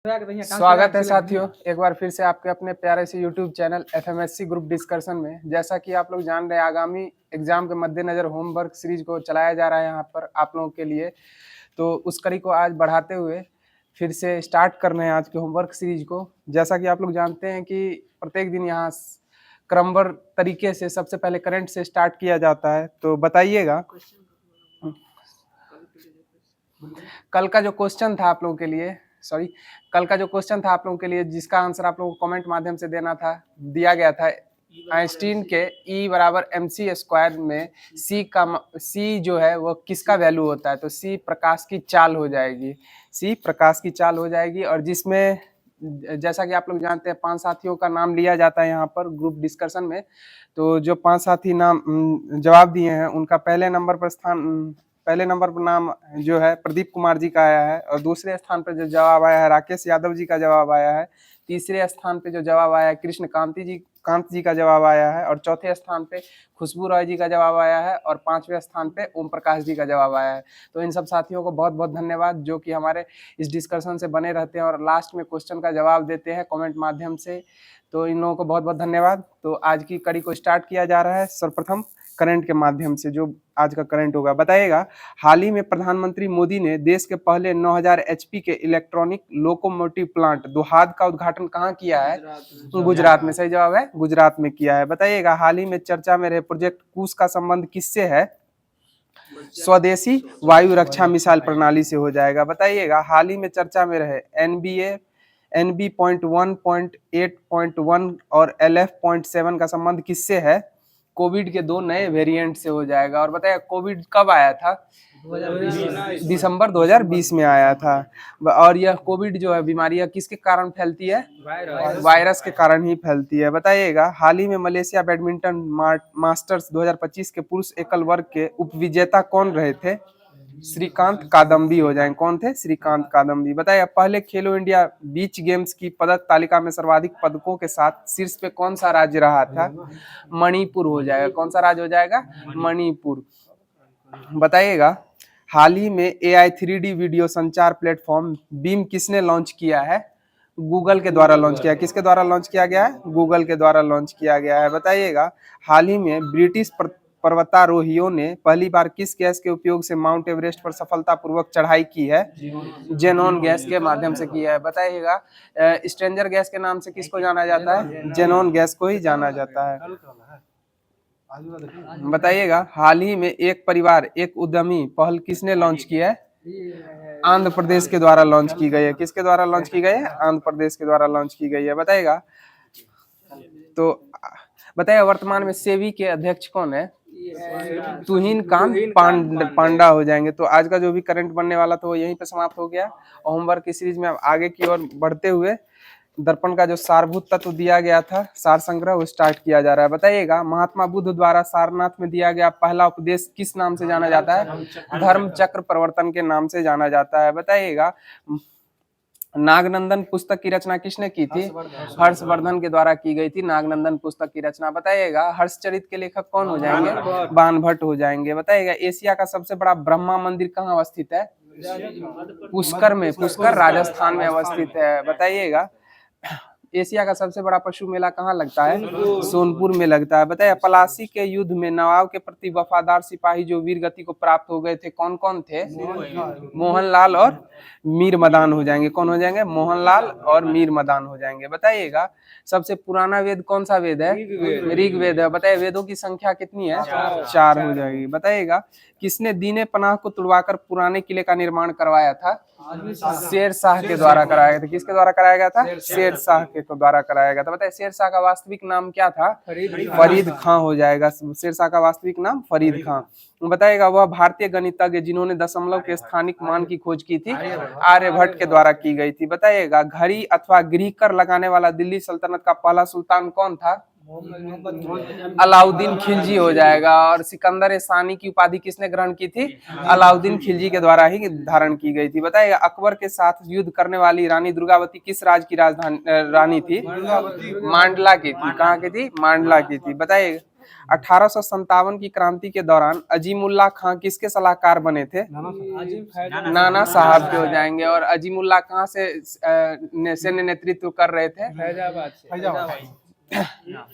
स्वागत है साथियों, एक बार फिर से आपके अपने प्यारे से YouTube channel FMSC group discussion में। जैसा कि आप लोग जान रहे हैं, आगामी एग्जाम के मद्देनजर होमवर्क सीरीज को चलाया जा रहा है यहाँ पर आप लोगों के लिए। तो उस कड़ी को आज बढ़ाते हुए फिर से स्टार्ट कर रहे हैं आज के होमवर्क सीरीज को। जैसा कि आप लोग जानते हैं कि प्रत्येक दिन यहाँ क्रमबद्ध तरीके से सबसे पहले करंट से स्टार्ट किया जाता है। तो बताइएगा, कल का जो क्वेश्चन था आप लोगों के लिए, जिसका आंसर आप लोगों को कमेंट माध्यम से देना था, दिया गया था। आइंस्टीन के E बराबर mc² में C जो है वो किसका वैल्यू होता है? तो C प्रकाश की चाल हो जाएगी। और जिसमें जैसा कि आप लोग जानते हैं 5 साथियों का नाम लिया जाता है यहाँ पर ग्रुप डिस्कशन में। तो जो 5 साथी नाम जवाब दिए हैं उनका पहले नंबर पर नाम जो है प्रदीप कुमार जी का आया है, और दूसरे स्थान पर जो जवाब आया है राकेश यादव जी का जवाब आया है। तीसरे स्थान पे जो जवाब आया है कृष्ण कांत जी का जवाब आया है, और चौथे स्थान पे खुशबू रॉय जी का जवाब आया है, और 5वें स्थान पे ओम प्रकाश जी का जवाब आया है। तो इन सब साथियों को बहुत बहुत धन्यवाद जो कि हमारे इस डिस्कशन से बने रहते हैं और लास्ट में क्वेश्चन का जवाब देते हैं कमेंट माध्यम से। तो इन लोगों को बहुत बहुत धन्यवाद। तो आज की कड़ी को स्टार्ट किया जा रहा है सर्वप्रथम करंट के माध्यम से। जो आज का करंट होगा, बताइएगा, हाल ही में प्रधानमंत्री मोदी ने देश के पहले 9000 HP के इलेक्ट्रॉनिक लोकोमोटिव प्लांट दोहाद का उद्घाटन कहाँ किया है? गुजरात में। सही जवाब है, गुजरात में किया है। बताइएगा, हाल ही में चर्चा में रहे प्रोजेक्ट कूस का संबंध किससे है? स्वदेशी वायु रक्षा मिसाइल प्रणाली से हो जाएगा। बताइएगा, हाल ही में चर्चा में रहे NB.1.8.1 और LF.7 का संबंध किससे है? कोविड के 2 नए वेरिएंट से हो जाएगा। और बताइए, कोविड कब आया था? दिसंबर 2020 में आया था। और यह कोविड जो है बीमारियां किसके कारण फैलती है? वायरस के कारण ही फैलती है। बताइएगा, हाल ही में मलेशिया बैडमिंटन मास्टर्स 2025 के पुरुष एकल वर्ग के उपविजेता कौन रहे थे? श्रीकांत कादम्बी हो जाएंगे। कौन थे? श्रीकांत कादम्बी। बताइए, पहले खेलो इंडिया बीच गेम्स की पदक तालिका में सर्वाधिक पदकों के साथ शीर्ष पे कौन सा राज्य रहा था? मणिपुर हो जाएगा। कौन सा राज्य हो जाएगा? मणिपुर। बताइएगा, हाल ही में AI 3D वीडियो संचार प्लेटफॉर्म बीम किसने लॉन्च किया है? गूगल के द्वारा लॉन्च किया। किसके द्वारा लॉन्च किया गया है? गूगल के द्वारा लॉन्च किया गया है। बताइएगा, हाल ही में ब्रिटिश पर्वतारोहियों ने पहली बार किस गैस के उपयोग से माउंट एवरेस्ट पर सफलतापूर्वक चढ़ाई की है? जेनॉन गैस के माध्यम से किया है। बताइएगा, स्ट्रेंजर गैस के नाम से किसको जाना जाता है? जेनॉन गैस को ही जाना जाता है। बताइएगा, हाल ही में एक परिवार एक उद्यमी पहल किसने लॉन्च की है? आंध्र प्रदेश के द्वारा लॉन्च की गई है। किसके द्वारा लॉन्च की गई है? आंध्र प्रदेश के द्वारा लॉन्च की गई है। बताइएगा, तो बताइए, वर्तमान में सेबी के अध्यक्ष कौन है? तुहिन कांत पांडा हो जाएंगे। तो आज का जो भी करंट बनने वाला था वो यहीं पे समाप्त हो गया। होमवर्क की सीरीज में आगे की ओर बढ़ते हुए दर्पण का जो सारभूत तत्व दिया गया था, सार संग्रह, वो स्टार्ट किया जा रहा है। बताइएगा, महात्मा बुद्ध द्वारा सारनाथ में दिया गया पहला उपदेश किस नाम से जाना जाता है? धर्म चक्र प्रवर्तन के नाम से जाना जाता है। बताइएगा, नागनंदन पुस्तक की रचना किसने की थी? हर्षवर्धन के द्वारा की गई थी नागनंदन पुस्तक की रचना। बताइएगा, हर्षचरित के लेखक कौन हो जाएंगे? बाणभट्ट हो जाएंगे। बताइएगा, एशिया का सबसे बड़ा ब्रह्मा मंदिर कहाँ अवस्थित है? पुष्कर में। पुष्कर राजस्थान में अवस्थित है। बताइएगा, एशिया का सबसे बड़ा पशु मेला कहाँ लगता है? सोनपुर में लगता है। बताइए, पलासी के युद्ध में नवाब के प्रति वफादार सिपाही जो वीर गति को प्राप्त हो गए थे, कौन कौन थे? मोहनलाल और मीर मदान हो जाएंगे। कौन हो जाएंगे? मोहनलाल और मीर मदान हो जाएंगे। बताइएगा, सबसे पुराना वेद कौन सा वेद है? ऋग्वेद है। बताइए, वेदों की संख्या कितनी है? 4 हो जाएगी। बताइएगा, किसने दीने पनाह को तुड़वाकर पुराने किले का निर्माण करवाया था? शेर शाह के द्वारा कराया गया था। किसके द्वारा कराया गया था? शेर शाह के द्वारा कराया गया था। बताइए, शेर शाह का वास्तविक नाम क्या था? फरीद खां हो जाएगा। शेर शाह का वास्तविक नाम फरीद खां। बताइएगा, वह भारतीय गणितज्ञ जिन्होंने दशमलव के स्थानिक मान की खोज की थी? आर्यभट्ट के द्वारा की गई थी। बताइएगा, घड़ी अथवा गृह कर लगाने वाला दिल्ली सल्तनत का पहला सुल्तान कौन था? अलाउद्दीन खिलजी हो जाएगा। और सिकंदर सानी की उपाधि किसने ग्रहण की थी? अलाउद्दीन खिलजी के द्वारा ही धारण की गई थी। बताइए, अकबर के साथ युद्ध करने वाली रानी दुर्गावती किस राज्य की राजधानी रानी थी? मांडला की थी। कहाँ की थी? मांडला की थी। बताइए, 1857 की क्रांति के दौरान अजीमुल्ला खां किसके सलाहकार बने थे? नाना साहब के हो जाएंगे। और अजीमुल्ला खां से सैन्य नेतृत्व कर रहे थे?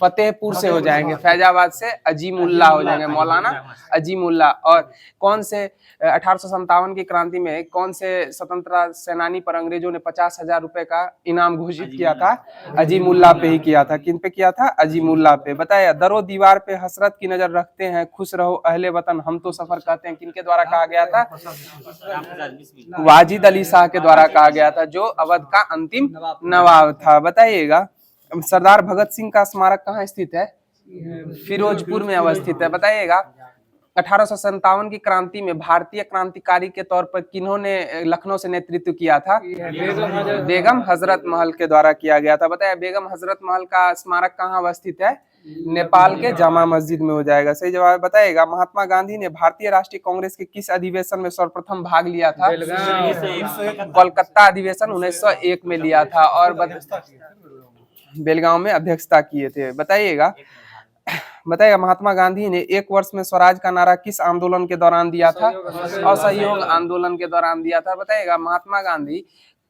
फतेहपुर से हो जाएंगे, फैजाबाद से अजीमुल्ला हो जाएंगे, मौलाना अजीमुल्ला। और कौन से 1857 की क्रांति में कौन से स्वतंत्रता सेनानी पर अंग्रेजों ने 50,000 रुपए का इनाम घोषित किया था? अजीमुल्ला पे ही किया था। किन पे किया था? अजीमुल्ला पे। बताया, दरो दीवार पे हसरत की नजर रखते हैं, खुश रहो अहले वतन हम तो सफर कहते हैं, किनके द्वारा कहा गया था? वाजिद अली शाह के द्वारा कहा गया था, जो अवध का अंतिम नवाब था। बताइएगा, सरदार भगत सिंह का स्मारक कहाँ स्थित है? फिरोजपुर में अवस्थित है। बताइएगा, 1857 की क्रांति में भारतीय क्रांतिकारी के तौर पर किन्होंने लखनऊ से नेतृत्व किया था? बेगम हजरत महल के द्वारा किया गया था। बताया, बेगम हजरत महल का स्मारक कहाँ अवस्थित है? नेपाल के जामा मस्जिद में हो जाएगा। सही जवाब बताइएगा, महात्मा गांधी ने भारतीय राष्ट्रीय कांग्रेस के किस अधिवेशन में सर्वप्रथम भाग लिया था? कोलकाता अधिवेशन 1901 में लिया था। और बेलगांव में अध्यक्षता किए थे। बताइएगा, महात्मा गांधी ने 1 वर्ष में स्वराज का नारा किस आंदोलन के दौरान दिया था? असहयोग आंदोलन के दौरान दिया था। बताइएगा, महात्मा गांधी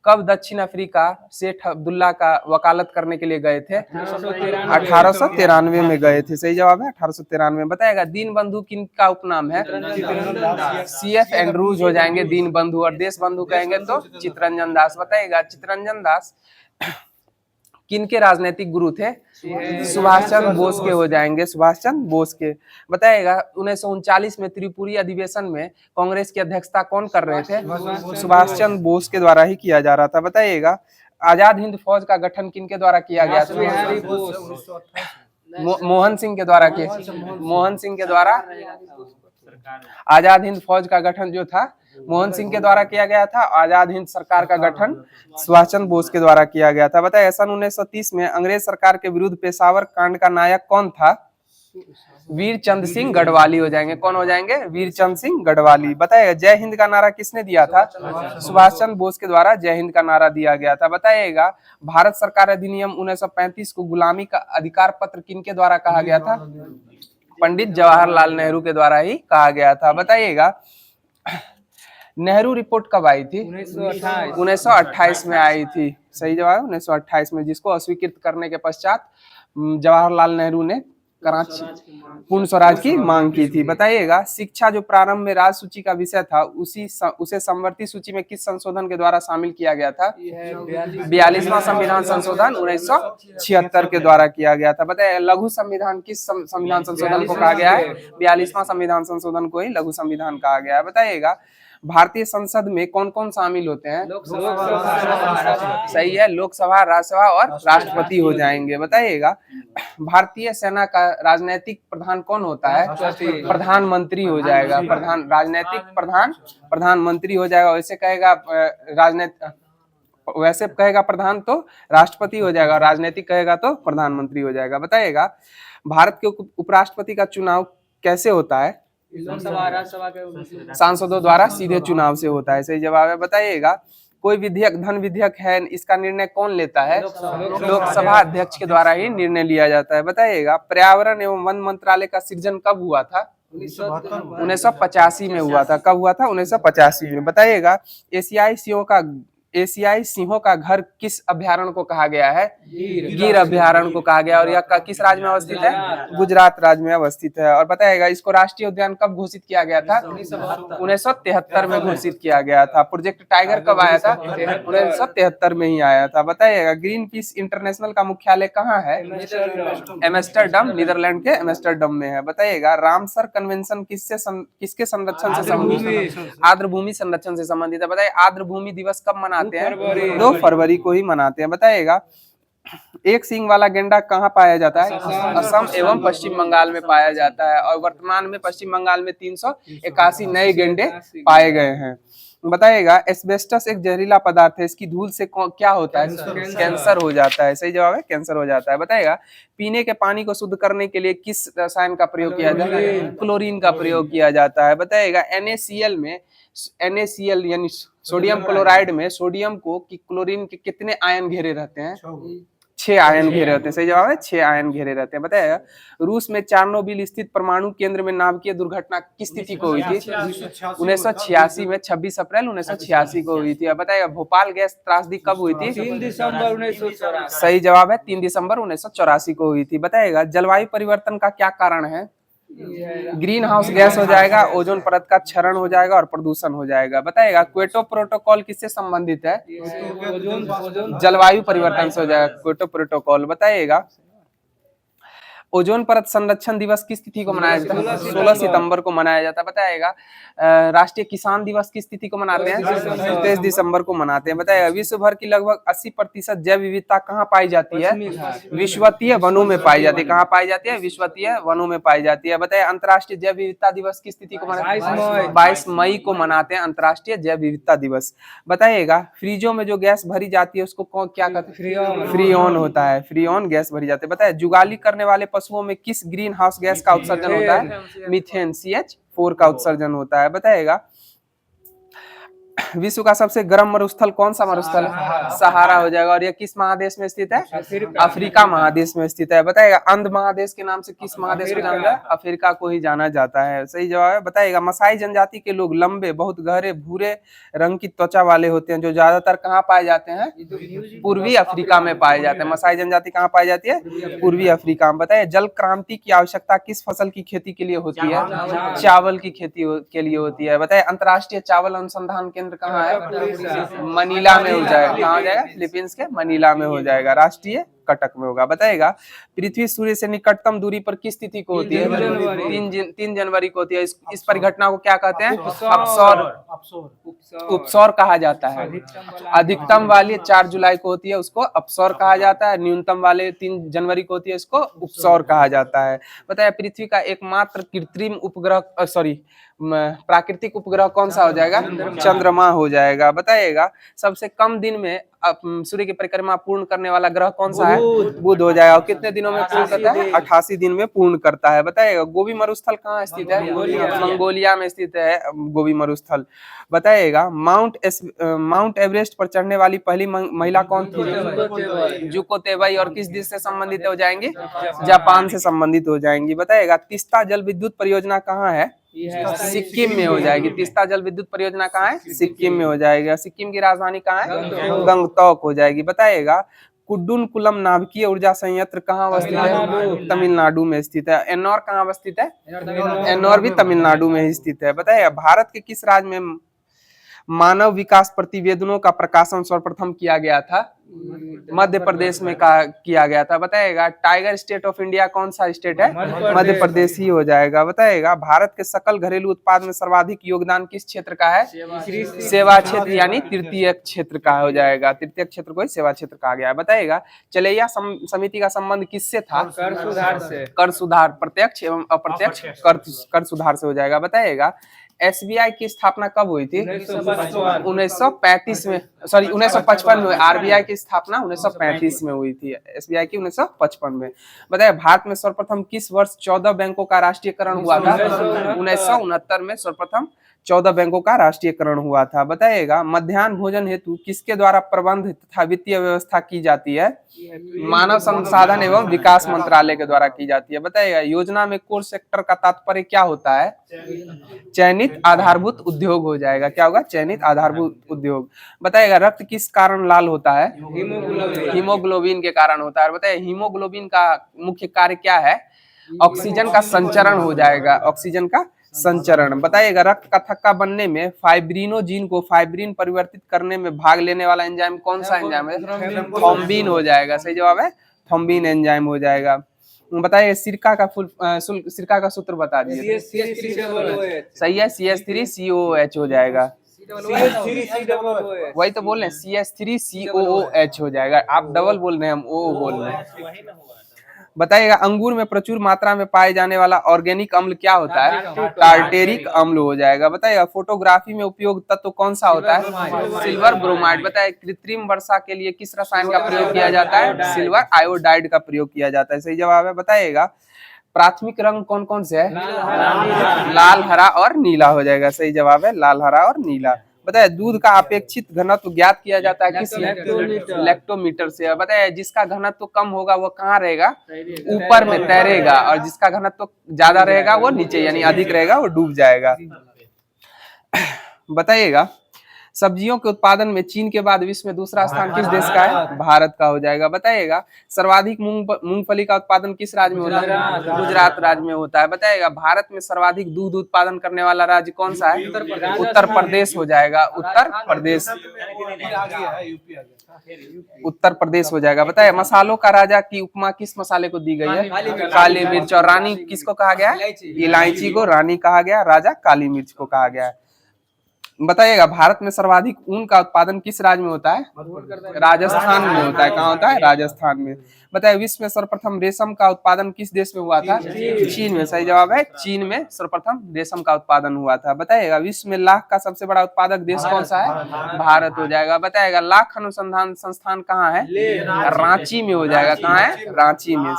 कब दक्षिण अफ्रीका शेख अब्दुल्ला का वकालत करने के लिए गए थे? 1893 में गए थे। सही जवाब है 1893। बताएगा, दीन बंधु किन का उपनाम है? CF एंड्रूज हो जाएंगे दीन बंधु। और देश बंधु कहेंगे तो चित्तरंजन दास। बताइएगा, चित्तरंजन दास किनके राजनीतिक गुरु थे? सुभाष चंद्र बोस के हो जाएंगे, सुभाष चंद्र बोस के। बताइएगा, 1939 में त्रिपुरी अधिवेशन में कांग्रेस की अध्यक्षता कौन कर रहे थे? सुभाष चंद्र बोस के द्वारा ही किया जा रहा था। बताइएगा, आजाद हिंद फौज का गठन किनके द्वारा किया गया था? मोहन सिंह के द्वारा मोहन सिंह के द्वारा आजाद हिंद फौज का गठन जो था मोहन सिंह के द्वारा किया गया था। आजाद हिंद सरकार का गठन सुभाष चंद्र बोस के द्वारा किया गया था। बताइए, सन 1930 में अंग्रेज सरकार के विरुद्ध पेशावर कांड का नायक कौन था? वीर चंद सिंह गढ़वाली हो जाएंगे। कौन हो जाएंगे? वीर चंद सिंह गढ़वाली। बताइएगा, जय हिंद का नारा किसने दिया था? सुभाष चंद्र बोस के द्वारा जय हिंद का नारा दिया गया था। बताइएगा, भारत सरकार अधिनियम 1935 को गुलामी का अधिकार पत्र किनके द्वारा कहा गया था? पंडित जवाहरलाल नेहरू के द्वारा ही कहा गया था। बताइएगा, नेहरू रिपोर्ट कब आई थी? 1928 में आई थी। सही जवाब 1928 में, जिसको अस्वीकृत करने के पश्चात जवाहरलाल नेहरू ने कराची पूर्ण स्वराज की मांग की थी। बताइएगा, शिक्षा जो प्रारंभ में राज सूची का विषय था उसे संवर्ती सूची में किस संशोधन के द्वारा शामिल किया गया था? 42वां संविधान संशोधन 1976 के द्वारा किया गया था। बताइए, लघु संविधान किस संविधान संशोधन को कहा गया है? 42वां संविधान संशोधन को ही लघु संविधान कहा गया है। बताइएगा, भारतीय संसद में कौन कौन शामिल होते हैं? सही है, लोकसभा, राज्यसभा और राष्ट्रपति हो जाएंगे। बताइएगा, भारतीय सेना का राजनीतिक प्रधान कौन होता है? प्रधानमंत्री हो जाएगा। प्रधानमंत्री हो जाएगा। वैसे कहेगा प्रधान तो राष्ट्रपति हो जाएगा, राजनीतिक कहेगा तो प्रधानमंत्री हो जाएगा। बताइएगा, भारत के उपराष्ट्रपति का चुनाव कैसे होता है? सांसदों द्वारा सीधे चुनाव से होता है। सही जवाब है। बताइएगा, कोई विधेयक धन विधेयक है, इसका निर्णय कौन लेता है? लोकसभा अध्यक्ष के द्वारा ही निर्णय लिया जाता है। बताइएगा, पर्यावरण एवं वन मंत्रालय का सृजन कब हुआ था? 1985 में हुआ था। कब हुआ था? 1985 में। बताइएगा, एशियाई सिंहों का घर किस अभ्यारण्य को कहा गया है? गिर अभ्यारण्य को कहा गया। और यह किस राज्य में अवस्थित है? गुजरात राज्य में अवस्थित है। और बताइएगा, इसको राष्ट्रीय उद्यान कब घोषित किया गया था? 1973 में घोषित किया गया था। प्रोजेक्ट टाइगर कब आया था? 1973 में ही आया था। बताइएगा, ग्रीन पीस इंटरनेशनल का मुख्यालय कहाँ है? एम्स्टर्डम, नीदरलैंड के एम्स्टर्डम में है। बताइएगा, रामसर कन्वेंशन किसके संरक्षण से संबंधित? आर्द्र भूमि संरक्षण से संबंधित है। बताइए, आर्द्र भूमि दिवस कब मनाते हैं? 2 फरवरी को ही मनाते हैं। बताइएगा, एक सींग वाला गेंडा कहाँ पाया जाता है? असम एवं पश्चिम बंगाल में पाया जाता है। और वर्तमान में पश्चिम बंगाल में 381 नए गेंडे पाए गए हैं। बताइएगा, एस्बेस्टस एक जहरीला पदार्थ है, इसकी धूल से क्या होता है? कैंसर हो जाता है। सही जवाब है, कैंसर हो जाता है। बताइएगा, पीने के पानी को शुद्ध करने के लिए किस रसायन का प्रयोग किया जाता है? क्लोरीन का प्रयोग किया जाता है। बताइएगा, NaCl यानी सोडियम क्लोराइड में सोडियम को कि क्लोरीन के कितने आयन घेरे रहते हैं? 6 आयन घेरे होते हैं। सही जवाब है 6 आयन घेरे रहते हैं। बताइएगा रूस में चार्नोबिल स्थित परमाणु केंद्र में नाभिकीय दुर्घटना किस तिथि को हुई थी? 1986 में 26 अप्रैल 1986 को हुई थी। अब बताइएगा भोपाल गैस त्रासदी कब हुई थी? 3 दिसंबर 1984। सही जवाब है 3 दिसंबर 1984 को हुई थी। बताइएगा जलवायु परिवर्तन का क्या कारण है? ग्रीन हाउस गैस हो जाएगा, ओजोन परत का क्षरण हो जाएगा और प्रदूषण हो जाएगा। बताइएगा क्योटो प्रोटोकॉल किससे संबंधित है? जलवायु परिवर्तन से हो जाएगा क्योटो प्रोटोकॉल। बताइएगा ओजोन परत संरक्षण दिवस किस तिथि को मनाया जाता है? 16 सितंबर को मनाया जाता है। बताइएगा राष्ट्रीय किसान दिवस किस तिथि को मनाते हैं? 23 दिसंबर को मनाते हैं। बताइएगा विश्व भर की लगभग 80% जैव विविधता कहाँ पाई जाती है? विश्ववीय वनों में पाई जाती है। कहाँ पाई जाती है? विश्ववीय वनों में पाई जाती है। बताइए अंतर्राष्ट्रीय जैव विविधता दिवस किस तिथि को मनाते हैं? 22 मई को मनाते हैं अंतर्राष्ट्रीय जैव विविधता दिवस। बताइएगा फ्रीजों में जो गैस भरी जाती है उसको क्या कहते हैं? फ्रीऑन होता है। फ्रीऑन गैस भरी जाती है। बताइए जुगाली करने वाले पशुओं में किस ग्रीन हाउस गैस का उत्सर्जन होता है? मीथेन CH4 का उत्सर्जन होता है। बताइएगा विश्व का सबसे गर्म मरुस्थल कौन सा मरुस्थल है? सहारा हो जाएगा। और यह किस महादेश में स्थित है? अफ्रीका महादेश में स्थित है। बताइएगा अंध महादेश के नाम से किस महादेश को जाना जाता है? अफ्रीका को ही जाना जाता है। सही जवाब है। बताइएगा मसाई जनजाति के लोग लंबे बहुत गहरे भूरे रंग की त्वचा वाले होते हैं जो ज्यादातर कहाँ पाए जाते हैं? पूर्वी अफ्रीका में पाए जाते हैं। मसाई जनजाति कहाँ पाई जाती है? पूर्वी अफ्रीका में। बताइए जल क्रांति की आवश्यकता किस फसल की खेती के लिए होती है? चावल की खेती के लिए होती है। बताइए अंतर्राष्ट्रीय चावल अनुसंधान केंद्र कहाँ है? मनीला में हो जाएगा। कहाँ हो जाएगा? फिलीपींस के मनीला में हो जाएगा। राष्ट्रीय कटक में होगा। बताइएगा पृथ्वी सूर्य से निकटतम दूरी पर किस तिथि को होती है? 3 जनवरी को होती है। इस परिघटना को क्या कहते हैं? उपसौर कहा जाता है। अधिकतम वाली 4 जुलाई को होती है उसको अपसौर कहा जाता है। न्यूनतम वाले 3 जनवरी को होती है इसको उपसौर कहा जाता है। बताइए पृथ्वी का एकमात्र कृत्रिम उपग्रह प्राकृतिक उपग्रह कौन सा हो जाएगा? चंद्रमा हो जाएगा। बताइएगा सबसे कम दिन में सूर्य की परिक्रमा पूर्ण करने वाला ग्रह कौन सा है? बुध हो जाएगा। और कितने दिनों में पूर्ण करता है? 88 दिन में पूर्ण करता है। बताइएगा गोबी मरुस्थल कहाँ स्थित है? मंगोलिया में स्थित है गोबी मरुस्थल। बताइएगा माउंट एवरेस्ट पर चढ़ने वाली पहली महिला कौन थी? जुको तेबई। और किस देश से संबंधित हो जाएंगी? जापान से संबंधित हो जाएंगी। बताइएगा तीस्ता जल विद्युत परियोजना कहाँ है? सिक्किम में हो जाएगी। तीस्ता जल विद्युत परियोजना कहाँ है? सिक्किम में हो जाएगा। सिक्किम की राजधानी कहाँ है? गंगटोक हो जाएगी। बताइएगा कुड्डुनकुलम नाभिकीय ऊर्जा संयंत्र कहाँ अवस्थित है? तमिलनाडु में स्थित है। एन्नौर कहाँ अवस्थित है? एन्नौर भी तमिलनाडु में ही स्थित है। बताइएगा भारत के किस राज्य में मानव विकास प्रतिवेदनों का प्रकाशन सर्वप्रथम किया गया था? मध्य प्रदेश में किया गया था। बताइएगा टाइगर स्टेट ऑफ इंडिया कौन सा स्टेट है? मध्य प्रदेश ही हो जाएगा। बताइएगा भारत के सकल घरेलू उत्पाद में सर्वाधिक योगदान किस क्षेत्र का है? सेवा क्षेत्र यानी तृतीय क्षेत्र का हो जाएगा। तृतीय क्षेत्र को ही सेवा क्षेत्र कहा गया है। बताइएगा चलैया समिति का संबंध किससे था? कर सुधार से। कर सुधार प्रत्यक्ष एवं अप्रत्यक्ष कर सुधार से हो जाएगा। बताइएगा SBI की स्थापना कब हुई थी? 1935 में। सॉरी 1955 में। RBI की स्थापना 1935 में हुई थी। SBI की 1955 में। बताइए भारत में सर्वप्रथम किस वर्ष 14 बैंकों का राष्ट्रीयकरण हुआ था? 1969 में सर्वप्रथम 14 बैंकों का राष्ट्रीयकरण हुआ था। बताइएगा मध्याह्न भोजन हेतु किसके द्वारा प्रबंध तथा वित्तीय व्यवस्था की जाती है? मानव संसाधन एवं विकास मंत्रालय के द्वारा की जाती है। बताइएगा योजना में कोर सेक्टर का तात्पर्य क्या होता है? चयनित आधारभूत उद्योग हो जाएगा। क्या होगा? चयनित आधारभूत उद्योग। बताइएगा रक्त किस कारण लाल होता है? हीमोग्लोबिन के कारण होता है। बताइए हीमोग्लोबिन का मुख्य कार्य क्या है? ऑक्सीजन का संचरण हो जाएगा। ऑक्सीजन का संचरण। बताइएगा रक्त का थक्का बनने में फाइब्रिनोजीन को फाइब्रिन परिवर्तित करने में भाग लेने वाला एंजाइम कौन सा एंजाइम है? थ्रोम्बिन हो जाएगा। सही जवाब है थ्रोम्बिन एंजाइम हो जाएगा। बताइए सिरका का सूत्र बता दीजिए। सही है CH3COOH हो जाएगा। वही तो बोल रहे हैं CH3COOH हो जाएगा। आप डबल बोल रहे हैं, हम ओ बोल रहे हैं। बताइएगा अंगूर में प्रचुर मात्रा में पाए जाने वाला ऑर्गेनिक अम्ल क्या होता है? टार्टेरिक अम्ल हो जाएगा। बताइएगा फोटोग्राफी में उपयोग तत्व कौन सा होता है? Silver bromide. बताइए कृत्रिम वर्षा के लिए किस रसायन का प्रयोग किया जाता है? सिल्वर आयोडाइड का प्रयोग किया जाता है। सही जवाब है। बताइएगा प्राथमिक रंग कौन कौन से है? लाल, हरा और नीला हो जाएगा। सही जवाब है लाल, हरा और नीला। बताए दूध का अपेक्षित घनत्व ज्ञात किया जाता है किस लैक्टोमीटर। लैक्टोमीटर से। बताए जिसका घनत्व कम होगा वो कहाँ रहेगा, ऊपर में तैरेगा, और जिसका घनत्व ज्यादा रहेगा वो नीचे यानी अधिक रहेगा वो डूब जाएगा। बताइएगा सब्जियों के उत्पादन में चीन के बाद विश्व में दूसरा स्थान किस देश का है, भारत का हो जाएगा। बताइएगा सर्वाधिक मूंगफली का उत्पादन किस राज्य में होता है, गुजरात राज्य में होता है। बताइएगा भारत में सर्वाधिक दूध उत्पादन करने वाला राज्य कौन सा है, उत्तर प्रदेश हो जाएगा, उत्तर प्रदेश, उत्तर प्रदेश हो जाएगा। बताइए मसालों का राजा की उपमा किस मसाले को दी गई है, काली मिर्च, और रानी किसको कहा गया है, इलायची को रानी कहा गया, राजा काली मिर्च को कहा गया है। बताइएगा भारत में सर्वाधिक ऊन का उत्पादन किस राज्य में होता है, राजस्थान में होता है। कहाँ होता है, राजस्थान में। बताइए विश्व में सर्वप्रथम रेशम का उत्पादन किस देश में हुआ था, चीन में। सही जवाब है चीन में सर्वप्रथम रेशम का उत्पादन हुआ था। बताइएगा विश्व में लाख का सबसे बड़ा उत्पादक देश कौन सा है, भारत हो जाएगा। बताइएगा लाख अनुसंधान संस्थान कहाँ है, रांची में हो जाएगा। कहाँ है, रांची में।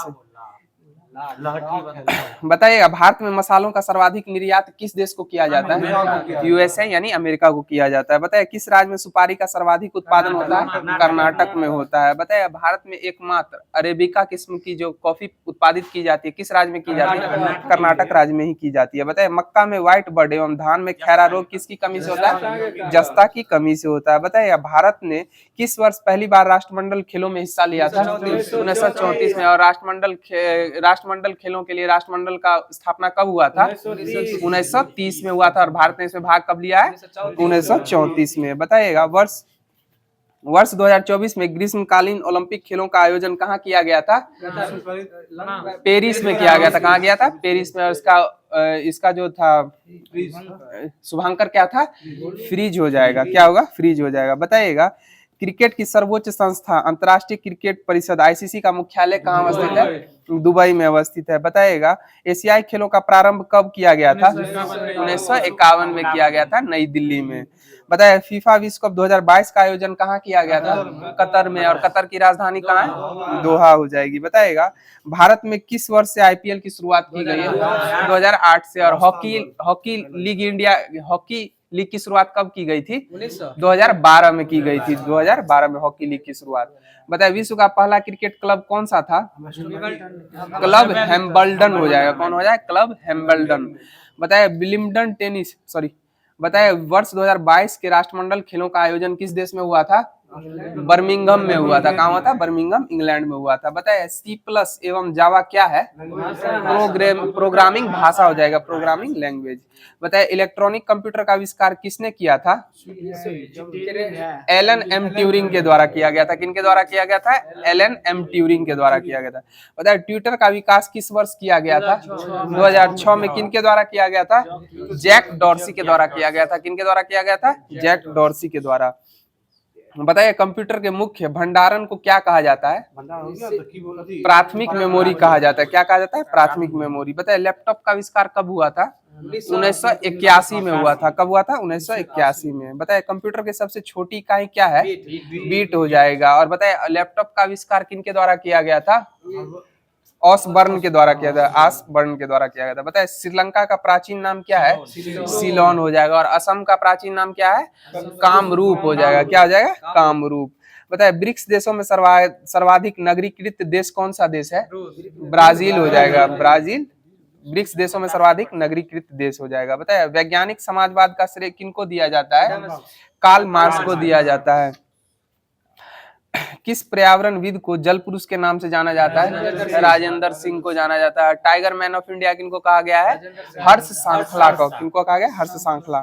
बताइएगा भारत में मसालों का सर्वाधिक निर्यात किस देश को किया जाता है, यूएसए यानी अमेरिका को किया जाता है। बताइए किस राज्य में सुपारी का सर्वाधिक उत्पादन होता है, कर्नाटक में होता है। बताइए भारत में एकमात्र अरेबिका किस्म की जो कॉफी उत्पादित की जाती है किस राज्य में की जाती है, कर्नाटक राज्य में ही की जाती है। बताइए मक्का में व्हाइट बर्ड एवं धान में खैरा रोग किसकी कमी से होता है, जस्ता की कमी से होता है। बताइए भारत ने किस वर्ष पहली बार राष्ट्रमंडल खेलों में हिस्सा लिया था, 1934 में। और राष्ट्रमंडल खेलों के लिए राष्ट्रमंडल का स्थापना कब हुआ था, 1930 में हुआ था। और भारत ने इसमें भाग कब लिया है, 1934 में। बताइएगा वर्ष 2024 में ग्रीष्मकालीन ओलंपिक खेलों का आयोजन कहाँ किया गया था, पेरिस में किया गया था। कहाँ गया था, पेरिस में। और इसका जो था शुभांकर क्या था, फ्रीज हो जाएगा। क्या होगा, फ्रीज हो जाएगा। बताइएगा क्रिकेट की सर्वोच्च संस्था अंतर्राष्ट्रीय क्रिकेट परिषद आईसीसी का मुख्यालय कहाँ अवस्थित है, दुबई में अवस्थित है। बताइएगा एशियाई खेलों का प्रारंभ कब किया गया था, 1951 में किया गया था, नई दिल्ली में। बताइए फीफा विश्व कप 2022 का आयोजन कहाँ किया गया था, कतर में। और कतर की राजधानी कहाँ है, दोहा हो जाएगी। बताइएगा भारत में किस वर्ष से आईपीएल की शुरुआत की गई है, 2008 से। और हॉकी लीग की शुरुआत कब की गई थी, 2012 में की गई थी, 2012 में हॉकी लीग की शुरुआत। बताइए विश्व का पहला क्रिकेट क्लब कौन सा था, क्लब हैम्बल्डन हो जाएगा। कौन हो जाए, क्लब हैम्बल्डन। बताइए विलिम्बडन टेनिस बताइए वर्ष 2022 के राष्ट्रमंडल खेलों का आयोजन किस देश में हुआ था, बर्मिंघम में हुआ था। कहाँ हुआ था, बर्मिंघम इंग्लैंड में हुआ था। बताइए C+ एवं जावा क्या है, प्रोग्रामिंग भाषा हो जाएगा, प्रोग्रामिंग लैंग्वेज। बताइए इलेक्ट्रॉनिक कंप्यूटर का आविष्कार किसने किया था, एलन एम ट्यूरिंग के द्वारा किया गया था। किनके द्वारा किया गया था, एलन एम ट्यूरिंग के द्वारा किया गया था। बताइए ट्विटर का विकास किस वर्ष किया गया था, 2006 में। किनके द्वारा किया गया था, जैक डॉर्सी के द्वारा किया गया था। किनके द्वारा किया गया था, जैक डॉर्सी के द्वारा। बताइए कंप्यूटर के मुख्य भंडारण को क्या कहा जाता है, प्राथमिक मेमोरी कहा जाता है। क्या कहा जाता है, प्राथमिक मेमोरी। बताइए लैपटॉप का आविष्कार कब हुआ था, 1981 में हुआ था। कब हुआ था, 1981 में। बताइए कंप्यूटर की सबसे छोटी इकाई क्या है, बीट हो जाएगा। और बताइए लैपटॉप का आविष्कार किनके द्वारा किया गया था, ऑसबर्न के द्वारा किया था, ऑसबर्न के द्वारा किया गया था। बताइए श्रीलंका का प्राचीन नाम क्या है, सीलोन हो जाएगा। और असम का प्राचीन नाम क्या है, कामरूप हो जाएगा। क्या हो जाएगा, कामरूप। बताइए ब्रिक्स देशों में सर्वाधिक नगरीकृत देश कौन सा देश है, ब्राजील हो जाएगा, ब्राजील ब्रिक्स देशों में सर्वाधिक नगरीकृत देश हो जाएगा। बताइए वैज्ञानिक समाजवाद का श्रेय किनको दिया जाता है, कार्ल मार्क्स को दिया जाता है। किस पर्यावरणविद को जल पुरुष के नाम से जाना जाता है, राजेंद्र सिंह को जाना जाता है। टाइगर मैन ऑफ इंडिया किनको कहा गया है, हर्ष सांखला को। किनको कहा गया, हर्ष सांखला।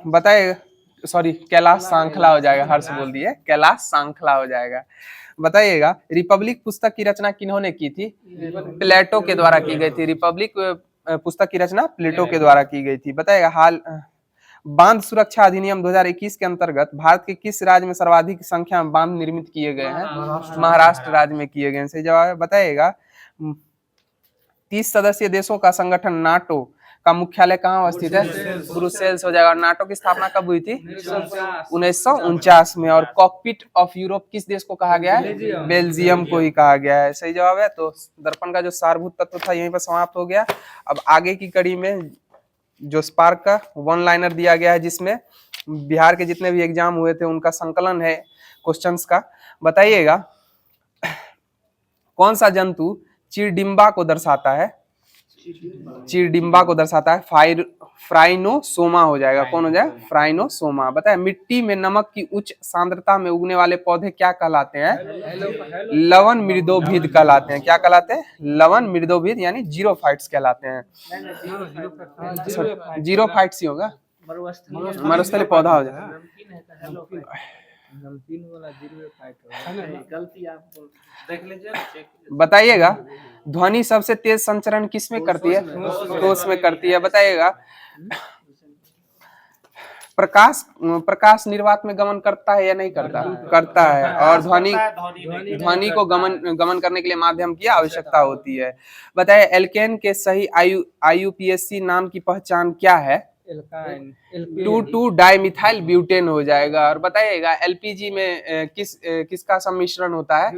बताइए सॉरी कैलाश सांखला हो जाएगा, हर्ष बोल दिए, कैलाश सांखला हो जाएगा। बताइएगा रिपब्लिक पुस्तक की रचना किन्होंने की थी, प्लेटो के द्वारा की गई थी। रिपब्लिक पुस्तक की रचना प्लेटो के द्वारा की गई थी। बताइएगा बांध सुरक्षा अधिनियम 2021 के अंतर्गत भारत के किस राज्य में सर्वाधिक संख्या में बांध निर्मित किए गए हैं, महाराष्ट्र राज्य में किए गए हैं। सही जवाब है। बताइएगा 30 सदस्यीय देशों का संगठन नाटो का मुख्यालय कहाँ अवस्थित है, ब्रुसेल्स हो जाएगा। नाटो की स्थापना कब हुई थी, 1949 में। और कॉकपिट ऑफ यूरोप किस देश को कहा गया है, बेल्जियम को ही कहा गया है। सही जवाब है। तो दर्पण का जो सारभूत तत्व था यहीं पर समाप्त हो गया। अब आगे की कड़ी में जो स्पार्क का वन लाइनर दिया गया है, जिसमें बिहार के जितने भी एग्जाम हुए थे उनका संकलन है क्वेश्चंस का। बताइएगा कौन सा जंतु चिरडिम्बा को दर्शाता है? चिरडिम्बा को दर्शाता है फ्राइनोसोमा हो जाएगा। कौन हो जाएगा? फ्राइनोसोमा। बताए मिट्टी में नमक की उच्च सांद्रता में उगने वाले पौधे क्या कहलाते हैं? लवन मृदोभिद कहलाते हैं। क्या कहलाते हैं? लवन मृदोभिद, यानी जीरोफाइट्स कहलाते हैं। जीरोफाइट्स ही होगा, मरुस्थलीय पौधा हो जाएगा। बताइएगा ध्वनि सबसे तेज संचरण किस में करती है? ठोस में करती है। बताइएगा प्रकाश निर्वात में गमन करता है या नहीं करता? करता है। और ध्वनि को गमन करने के लिए माध्यम की आवश्यकता होती है। बताइए एल्केन के सही IUPAC नाम की पहचान क्या है? 2,2 डाइमिथाइल ब्यूटेन हो जाएगा। और बताइएगा LPG में किसका सम्मिश्रण होता है?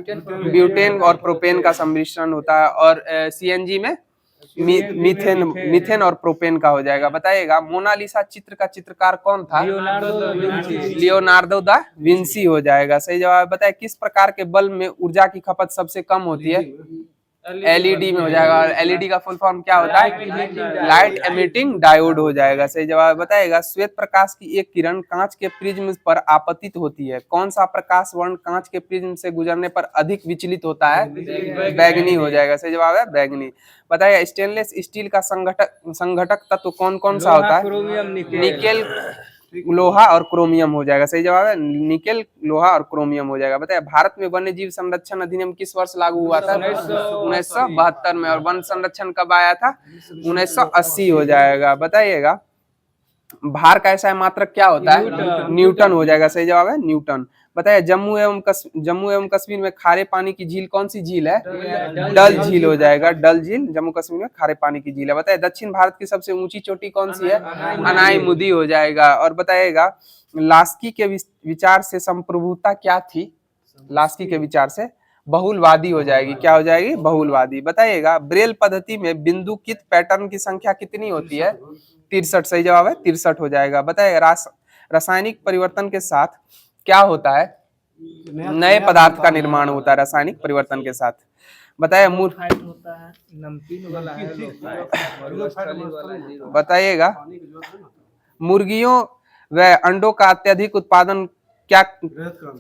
ब्यूटेन और प्रोपेन का सम्मिश्रण होता है। और CNG में मीथेन और प्रोपेन का हो जाएगा। बताइएगा मोनालिसा चित्र का चित्रकार कौन था? लियोनार्डो दा विंसी हो जाएगा। सही जवाब। बताए किस प्रकार के बल्ब में ऊर्जा की खपत सबसे कम होती है? LED में हो जाएगा। और LED का फुल फॉर्म क्या होता है? लाइट एमिटिंग डायोड हो जाएगा। सही जवाब। बताएगा श्वेत प्रकाश की एक किरण कांच के प्रिज्म पर आपतित होती है। कौन सा प्रकाश वर्ण कांच के प्रिज्म से गुजरने पर अधिक विचलित होता है? बैगनी हो जाएगा। सही जवाब है बैगनी। बताइए स्टेनलेस स्टील का संघटक तत्व कौन कौन सा होता है? निकेल, लोहा और क्रोमियम हो जाएगा। सही जवाब है निकेल, लोहा और क्रोमियम हो जाएगा। बताइए भारत में वन्य जीव संरक्षण अधिनियम किस वर्ष लागू हुआ था? 1972 में। और वन संरक्षण कब आया था? 1980 हो जाएगा। बताइएगा भार का ऐसा मात्रक क्या होता है? न्यूटन हो जाएगा। सही जवाब है न्यूटन। बताइए जम्मू एवं कश्मीर में खारे पानी की झील कौन सी झील है? डल झील हो जाएगा। डल झील जम्मू कश्मीर में खारे पानी की झील है। बताइए दक्षिण भारत की सबसे ऊंची चोटी कौन सी है? अनाईमुदी हो जाएगा। और बताइएगा लास्की के विचार से संप्रभुता क्या थी? लास्की के विचार से बहुलवादी हो जाएगी। क्या हो जाएगी? बहुलवादी। बताइएगा ब्रेल पद्धति में बिंदुकित पैटर्न की संख्या कितनी होती है? 63। सही जवाब है 63 हो जाएगा। बताइएगा रासायनिक परिवर्तन के साथ क्या होता है? नए पदार्थ का निर्माण होता है रासायनिक परिवर्तन के साथ। बताइए बताइएगा मुर्गियों व अंडों का अत्यधिक उत्पादन क्या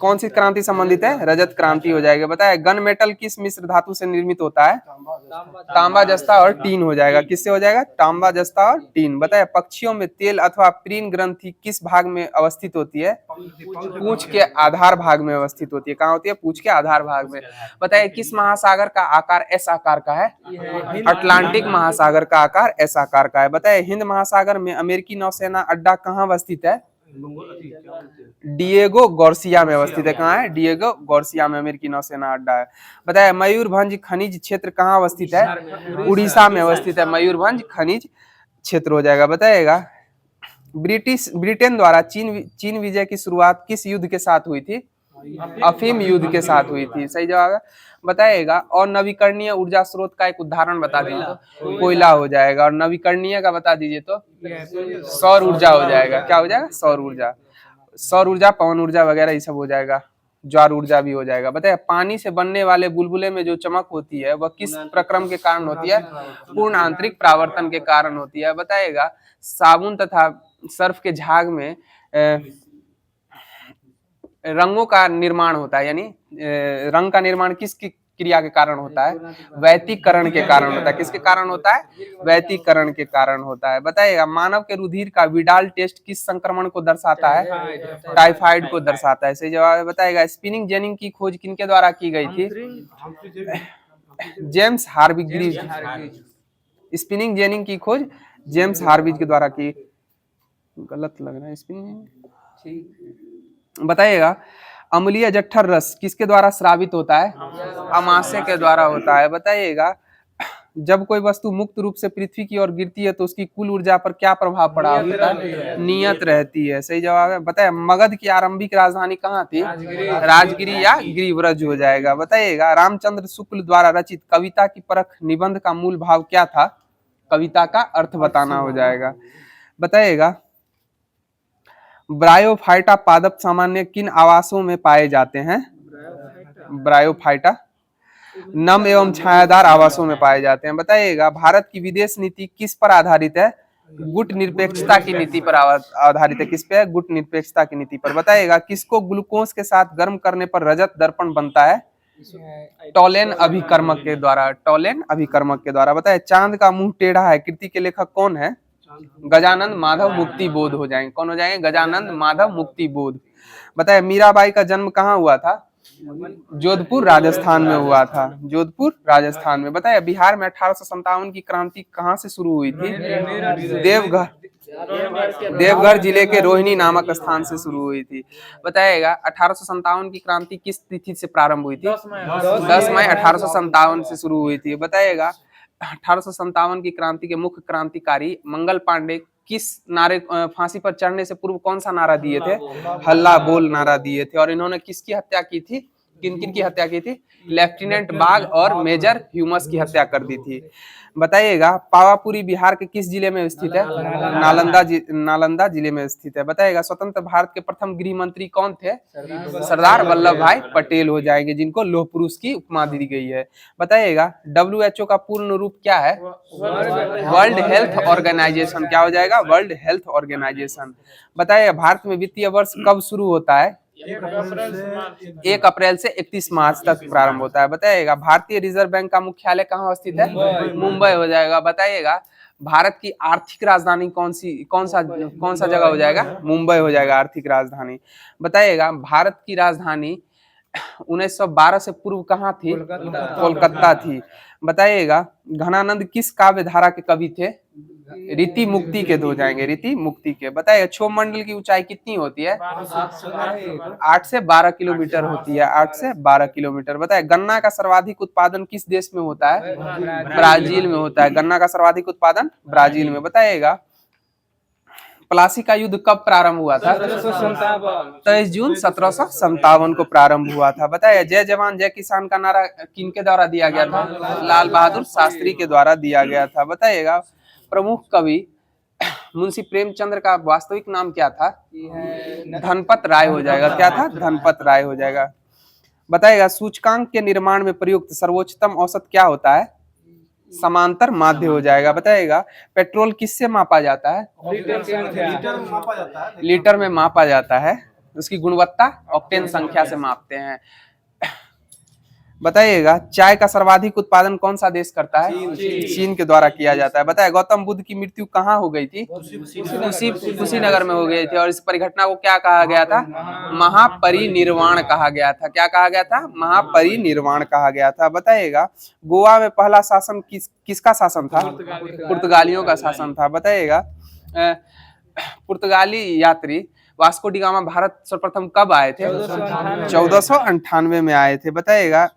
कौन सी क्रांति संबंधित है? रजत क्रांति हो जाएगा। बताए गन मेटल किस मिश्र धातु से निर्मित होता है? तांबा, जस्ता और टीन हो जाएगा। किससे हो जाएगा? तांबा, जस्ता और टीन। बताए पक्षियों में तेल अथवा प्रीन ग्रंथि किस भाग में अवस्थित होती है? पूंछ के आधार भाग में अवस्थित होती है। कहाँ होती है? पूंछ के आधार भाग में। बताइए किस महासागर का आकार S आकार का है? अटलांटिक महासागर का आकार S आकार का है। बताइए हिंद महासागर में अमेरिकी नौसेना अड्डा कहाँ अवस्थित है? डिएगो गार्सिया में अवस्थित है। कहाँ है? डिएगो गार्सिया में अमेरिकी नौसेना अड्डा है। बताए मयूरभंज खनिज क्षेत्र कहाँ अवस्थित है? उड़ीसा में अवस्थित है मयूरभंज खनिज क्षेत्र हो जाएगा। बताइएगा ब्रिटेन द्वारा चीन विजय की शुरुआत किस युद्ध के साथ हुई थी? अफीम युद्ध के साथ हुई थी। सही जवाब है। बताइएगा और नवीकरणीय ऊर्जा स्रोत का एक उदाहरण बता दीजिए तो कोयला हो जाएगा। और नवीकरणीय का बता दीजिए तो सौर ऊर्जा हो जाएगा। क्या हो जाएगा? सौर ऊर्जा। सौर ऊर्जा, पवन ऊर्जा वगैरह ये सब हो जाएगा। ज्वार ऊर्जा भी हो जाएगा। बताइए पानी से बनने वाले बुलबुले में जो चमक होती है वह किस प्रक्रम के कारण होती है? पूर्ण आंतरिक परावर्तन के कारण होती है। बताइएगा साबुन तथा सर्फ के झाग में रंगों का निर्माण होता है, यानी रंग का निर्माण किसकी क्रिया के कारण होता है? वैतीकरण के कारण होता है। किसके कारण होता है? वैतीकरण के कारण होता है। बताइएगा मानव के रुधिर का विडाल टेस्ट किस संक्रमण को दर्शाता है? टाइफाइड को दर्शाता है। सही जवाब है। बताइएगा स्पिनिंग जेनिंग की खोज किनके द्वारा की गई थी? जेम्स हार्विज। स्पिनिंग जेनिंग की खोज जेम्स हार्विज के द्वारा की। गलत लग रहा है स्पिनिंग। बताइएगा अम्लीय जठर रस किसके द्वारा स्रावित होता है? अमाशय के द्वारा होता है। बताइएगा जब कोई वस्तु मुक्त रूप से पृथ्वी की ओर गिरती है तो उसकी कुल ऊर्जा पर क्या प्रभाव पड़ा होता है? नियत रहती है। सही जवाब है। बताइए मगध की आरंभिक राजधानी कहाँ थी? राजगिरी या गिरिव्रज हो जाएगा। बताइएगा रामचंद्र शुक्ल द्वारा रचित कविता की परख निबंध का मूल भाव क्या था? कविता का अर्थ बताना हो जाएगा। बताइएगा ब्रायोफाइटा पादप सामान्य किन आवासों में पाए जाते हैं? ब्रायोफाइटा नम एवं छायादार आवासों में पाए जाते हैं। बताइएगा भारत की विदेश नीति किस पर आधारित है? गुट निरपेक्षता की नीति पर आधारित है। किस पे? गुट निरपेक्षता की नीति पर। बताइएगा किसको ग्लूकोज के साथ गर्म करने पर रजत दर्पण बनता है? टॉलेन अभिकर्मक के द्वारा। टॉलेन अभिकर्मक के द्वारा। बताइए चांद का मुंह टेढ़ा है कृति के लेखक कौन है? गजानंद माधव मुक्ति बोध हो जाएंगे। कौन हो जाएंगे? गजानंद माधव मुक्ति बोध। बताइए मीराबाई का जन्म कहाँ हुआ था? जोधपुर राजस्थान में हुआ था। जोधपुर राजस्थान में। बताइए बिहार में 1857 की क्रांति कहाँ से शुरू हुई थी? देवघर जिले के रोहिणी नामक स्थान से शुरू हुई थी। बताइएगा 1857 की क्रांति किस तिथि से प्रारंभ हुई थी? 10 मई 1857 से शुरू हुई थी। बताइएगा 1857 की क्रांति के मुख्य क्रांतिकारी मंगल पांडे किस नारे फांसी पर चढ़ने से पूर्व कौन सा नारा दिए थे? हल्ला बोल नारा दिए थे। और इन्होंने किसकी हत्या की थी? किन किन की हत्या की थी? लेफ्टिनेंट बाग और मेजर ह्यूमस की हत्या कर दी थी। बताइएगा पावापुरी बिहार के किस जिले में स्थित है? नालंदा जिले में स्थित है। बताइएगा स्वतंत्र भारत के प्रथम गृह मंत्री कौन थे? सरदार वल्लभ भाई पटेल हो जाएंगे, जिनको लौह पुरुष की उपमा दी गई है। बताइएगा WHO का पूर्ण रूप क्या है? World health organization. क्या हो जाएगा? World health organization. बताइए भारत में वित्तीय वर्ष कब शुरू होता है? 1 अप्रैल से 31 मार्च तक प्रारंभ होता है। बताइएगा भारतीय रिजर्व बैंक का मुख्यालय कहाँ स्थित है? मुंबई हो जाएगा। बताइएगा भारत की आर्थिक राजधानी कौन सा जगह हो जाएगा? मुंबई हो जाएगा आर्थिक राजधानी। बताइएगा भारत की राजधानी 1912 से पूर्व कहाँ थी? कोलकाता थी। बताइएगा घनानंद किस काव्य धारा के कवि थे? रीति मुक्ति के हो जाएंगे। रीति मुक्ति के। बताइए क्षोभ मंडल की ऊंचाई कितनी होती है? 8 से 12 किलोमीटर होती है। 8 से 12 किलोमीटर। बताइए गन्ना का सर्वाधिक उत्पादन किस देश में होता है? ब्राजील में होता है। गन्ना का सर्वाधिक उत्पादन ब्राजील में। बताइएगा प्लासी का युद्ध कब प्रारंभ हुआ था? 23 जून 1757 को प्रारंभ हुआ था। बताइए जय जवान जय किसान का नारा किनके द्वारा दिया गया था? लाल बहादुर शास्त्री के द्वारा दिया गया था। बताइएगा प्रमुख कवि मुंशी प्रेमचंद्र का वास्तविक नाम क्या था? धनपत राय हो जाएगा। क्या था? धनपत राय हो जाएगा। बताइएगा सूचकांक के निर्माण में प्रयुक्त सर्वोच्चतम औसत क्या होता है? समांतर माध्य हो जाएगा। बताइएगा पेट्रोल किससे मापा जाता है? लीटर में मापा जाता है। उसकी गुणवत्ता ऑक्टेन संख्या से मापते हैं। बताइएगा चाय का सर्वाधिक उत्पादन कौन सा देश करता है? चीन के द्वारा किया जाता है। बताइए गौतम बुद्ध की मृत्यु कहाँ हो गई थी? कुशीनगर में हो गई थी। और इस परिघटना को क्या कहा गया था? महापरिनिर्वाण कहा गया था। क्या कहा गया था? महापरिनिर्वाण कहा गया था। बताइएगा गोवा में पहला शासन किसका शासन था? पुर्तगालियों का शासन था। बताइएगा पुर्तगाली यात्री वास्को डी गामा भारत सर्वप्रथम कब आए थे? 1498 में आए थे। बताइएगा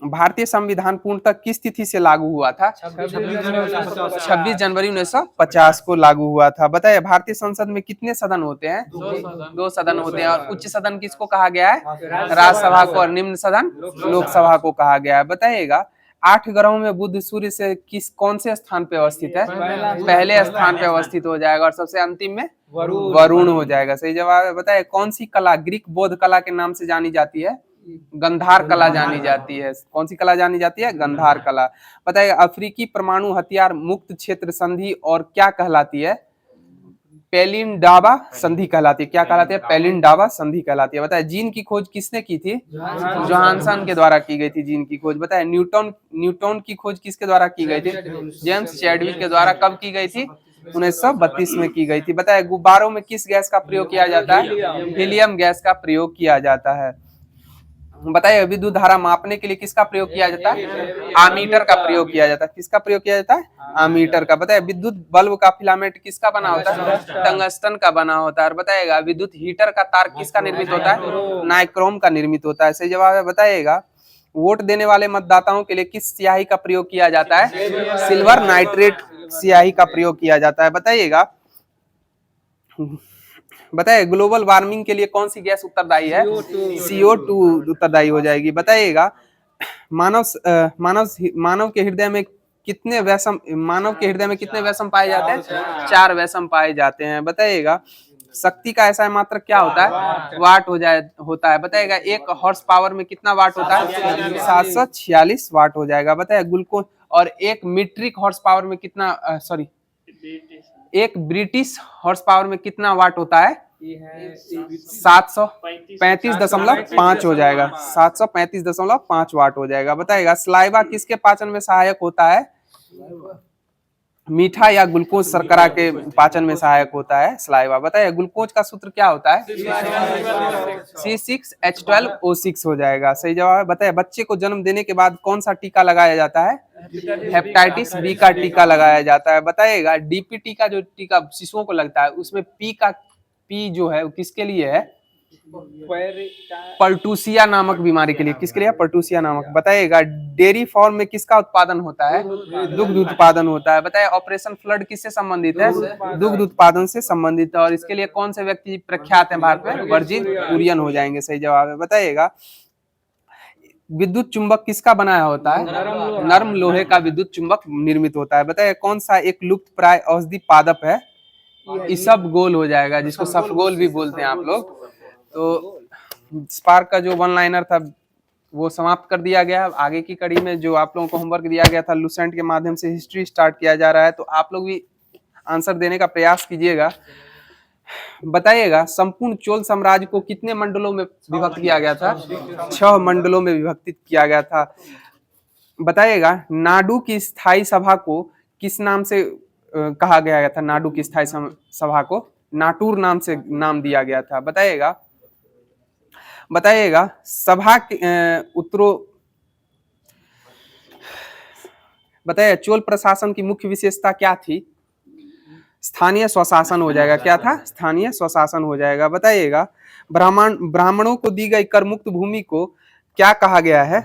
भारतीय संविधान पूर्णतः किस तिथि से लागू हुआ था? 26 जनवरी 1950 को लागू हुआ था। बताइए भारतीय संसद में कितने सदन होते हैं? 2 सदन होते हैं। और उच्च सदन किसको कहा गया है? राज्यसभा को। और निम्न सदन लोकसभा को कहा गया है। बताइएगा 8 ग्रहों में बुध सूर्य से कौन से स्थान पे अवस्थित है? पहले स्थान पे अवस्थित हो जाएगा। और सबसे अंतिम में वरुण हो जाएगा। सही जवाब है। बताइए कौन सी कला ग्रीक बौद्ध कला के नाम से जानी जाती है? गंधार कला जानी जाती है। कौन सी कला जानी जाती है? गंधार कला। बताइए अफ्रीकी परमाणु हथियार मुक्त क्षेत्र संधि और क्या कहलाती है? पेलिंडाबा संधि कहलाती है। क्या कहलाती है? पेलिंडाबा संधि कहलाती है। बताइए जीन की खोज किसने की थी? जोहानसन के द्वारा की गई थी जीन की खोज। बताइए न्यूटन की खोज किसके द्वारा की गई थी? जेम्स चैडविक के द्वारा। कब की गई थी? 1932 में की गई थी। बताइए गुब्बारों में किस गैस का प्रयोग किया जाता है? हीलियम गैस का प्रयोग किया जाता है। बताइए विद्युत धारा मापने के लिए किसका प्रयोग किया जाता है? आमीटर का प्रयोग किया जाता है। किसका प्रयोग किया जाता है? आमीटर का। बताइए विद्युत बल्ब का फिलामेंट किसका बना होता है? टंगस्टन का बना होता है। और बताइएगा विद्युत हीटर का तार किसका निर्मित होता है? नाइक्रोम का निर्मित होता है। सही जवाब है। बताइएगा वोट देने वाले मतदाताओं के लिए किस स्याही का प्रयोग किया जाता है? सिल्वर नाइट्रेट स्याही का प्रयोग किया जाता है। बताइएगा ग्लोबल वार्मिंग के लिए कौन सी गैस उत्तरदायी है? CO2 उत्तरदायी हो जाएगी। बताइएगा मानव के हृदय में कितने वैषम, मानव के हृदय में कितने वैषम पाए जाते हैं? 4 वैषम पाए जाते हैं। बताइएगा शक्ति का ऐसा मात्रक क्या होता है? वाट होता है। बताइएगा 1 हॉर्स पावर में कितना वाट होता है? 746 वाट हो जाएगा। बताइए ग्लूकोज। और 1 मीट्रिक हॉर्स पावर में कितना, सॉरी 1 ब्रिटिश हॉर्स पावर में कितना वाट होता है? 735.5 हो जाएगा। 735.5 वाट हो जाएगा। बताइएगा स्लाइवा किसके पाचन में सहायक होता है? मीठा या ग्लूकोज शर्करा के पाचन में सहायक होता है स्लाइवा। बताइए ग्लूकोज का सूत्र क्या होता है? C6H12O6 हो जाएगा। सही जवाब है। बताइए बच्चे को जन्म देने के बाद कौन सा टीका लगाया जाता है? हेपेटाइटिस बी का टीका लगाया जाता है। बताइएगा डीपीटी का जो टीका शिशुओं को लगता है उसमें पी जो है वो किसके लिए है? पर्टूसिया नामक बीमारी के लिए। किसके लिए? पर्टूसिया नामक। बताइएगा डेयरी फार्म में किसका उत्पादन होता है? दुग्ध उत्पादन होता है। बताइए ऑपरेशन फ्लड किससे संबंधित है? दुग्ध उत्पादन से संबंधित है। और इसके लिए कौन से व्यक्ति प्रख्यात है भारत में? वर्जिन कुरियन हो जाएंगे। सही जवाब है। बताइएगा विद्युत चुंबक किसका बनाया होता है? नर्म लोहे का विद्युत चुंबक निर्मित होता है। बताइए कौन सा एक लुप्त प्राय औषधि पादप है? इसबगोल हो जाएगा, जिसको सफगोल भी बोलते हैं आप लोग। तो स्पार्क का जो 1 लाइनर था वो समाप्त कर दिया गया। आगे की कड़ी में जो आप लोगों को होमवर्क दिया गया था लुसेंट के माध्यम से हिस्ट्री स्टार्ट किया जा रहा है, तो आप लोग भी आंसर देने का प्रयास कीजिएगा। बताइएगा संपूर्ण चोल साम्राज्य को कितने मंडलों में विभक्त किया गया था? 6 मंडलों में विभक्तित किया गया था। बताइएगा नाडू की स्थायी सभा को किस नाम से कहा गया था? नाडू की स्थायी सभा को नाटूर नाम से नाम दिया गया था। बताइएगा सभा के बताइए चोल प्रशासन की मुख्य विशेषता क्या थी? स्थानीय स्वशासन हो जाएगा। क्या था? स्थानीय स्वशासन हो जाएगा। बताइएगा ब्राह्मणों को दी गई कर मुक्त भूमि को क्या कहा गया है?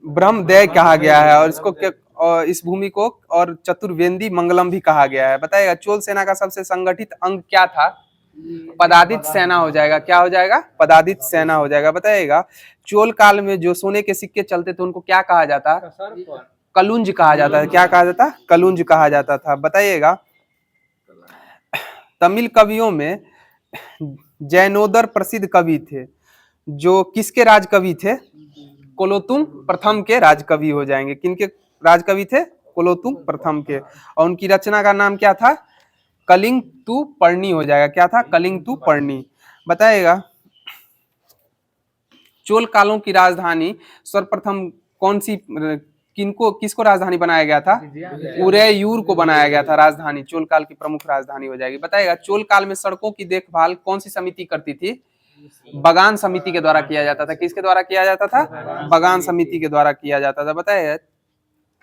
ब्रह्मदेय कहा गया है। और इसको और इस भूमि को और चतुर्वेदी मंगलम भी कहा गया है। बताइएगा चोल सेना का सबसे संगठित अंग क्या था? पदातित सेना हो जाएगा। क्या हो जाएगा? पदातित सेना हो जाएगा। बताइएगा चोल काल में जो सोने के सिक्के चलते थे उनको क्या कहा जाता? कलुंज कहा जाता है। क्या कहा जाता? कलुंज कहा जाता था। बताइएगा तमिल कवियों में जैनोदर प्रसिद्ध कवि थे, जो किसके राजकवि थे? कोलोतुंग प्रथम के राजकवि हो जाएंगे। किनके राजकवि थे? कोलोतुंग प्रथम के। और उनकी रचना का नाम क्या था? कलिंग तु पर्णी हो जाएगा। क्या था? कलिंग तु पर्णी। बताइएगा चोल कालों की राजधानी सर्वप्रथम कौन सी किसको राजधानी बनाया गया था? उदययूर को बनाया गया था राजधानी। चोल काल की प्रमुख राजधानी हो जाएगी। बताइएगा चोल काल में सड़कों की देखभाल कौन सी समिति करती थी? बगान समिति के द्वारा किया जाता था। किसके द्वारा किया जाता था? बगान समिति के द्वारा किया जाता था। बताइए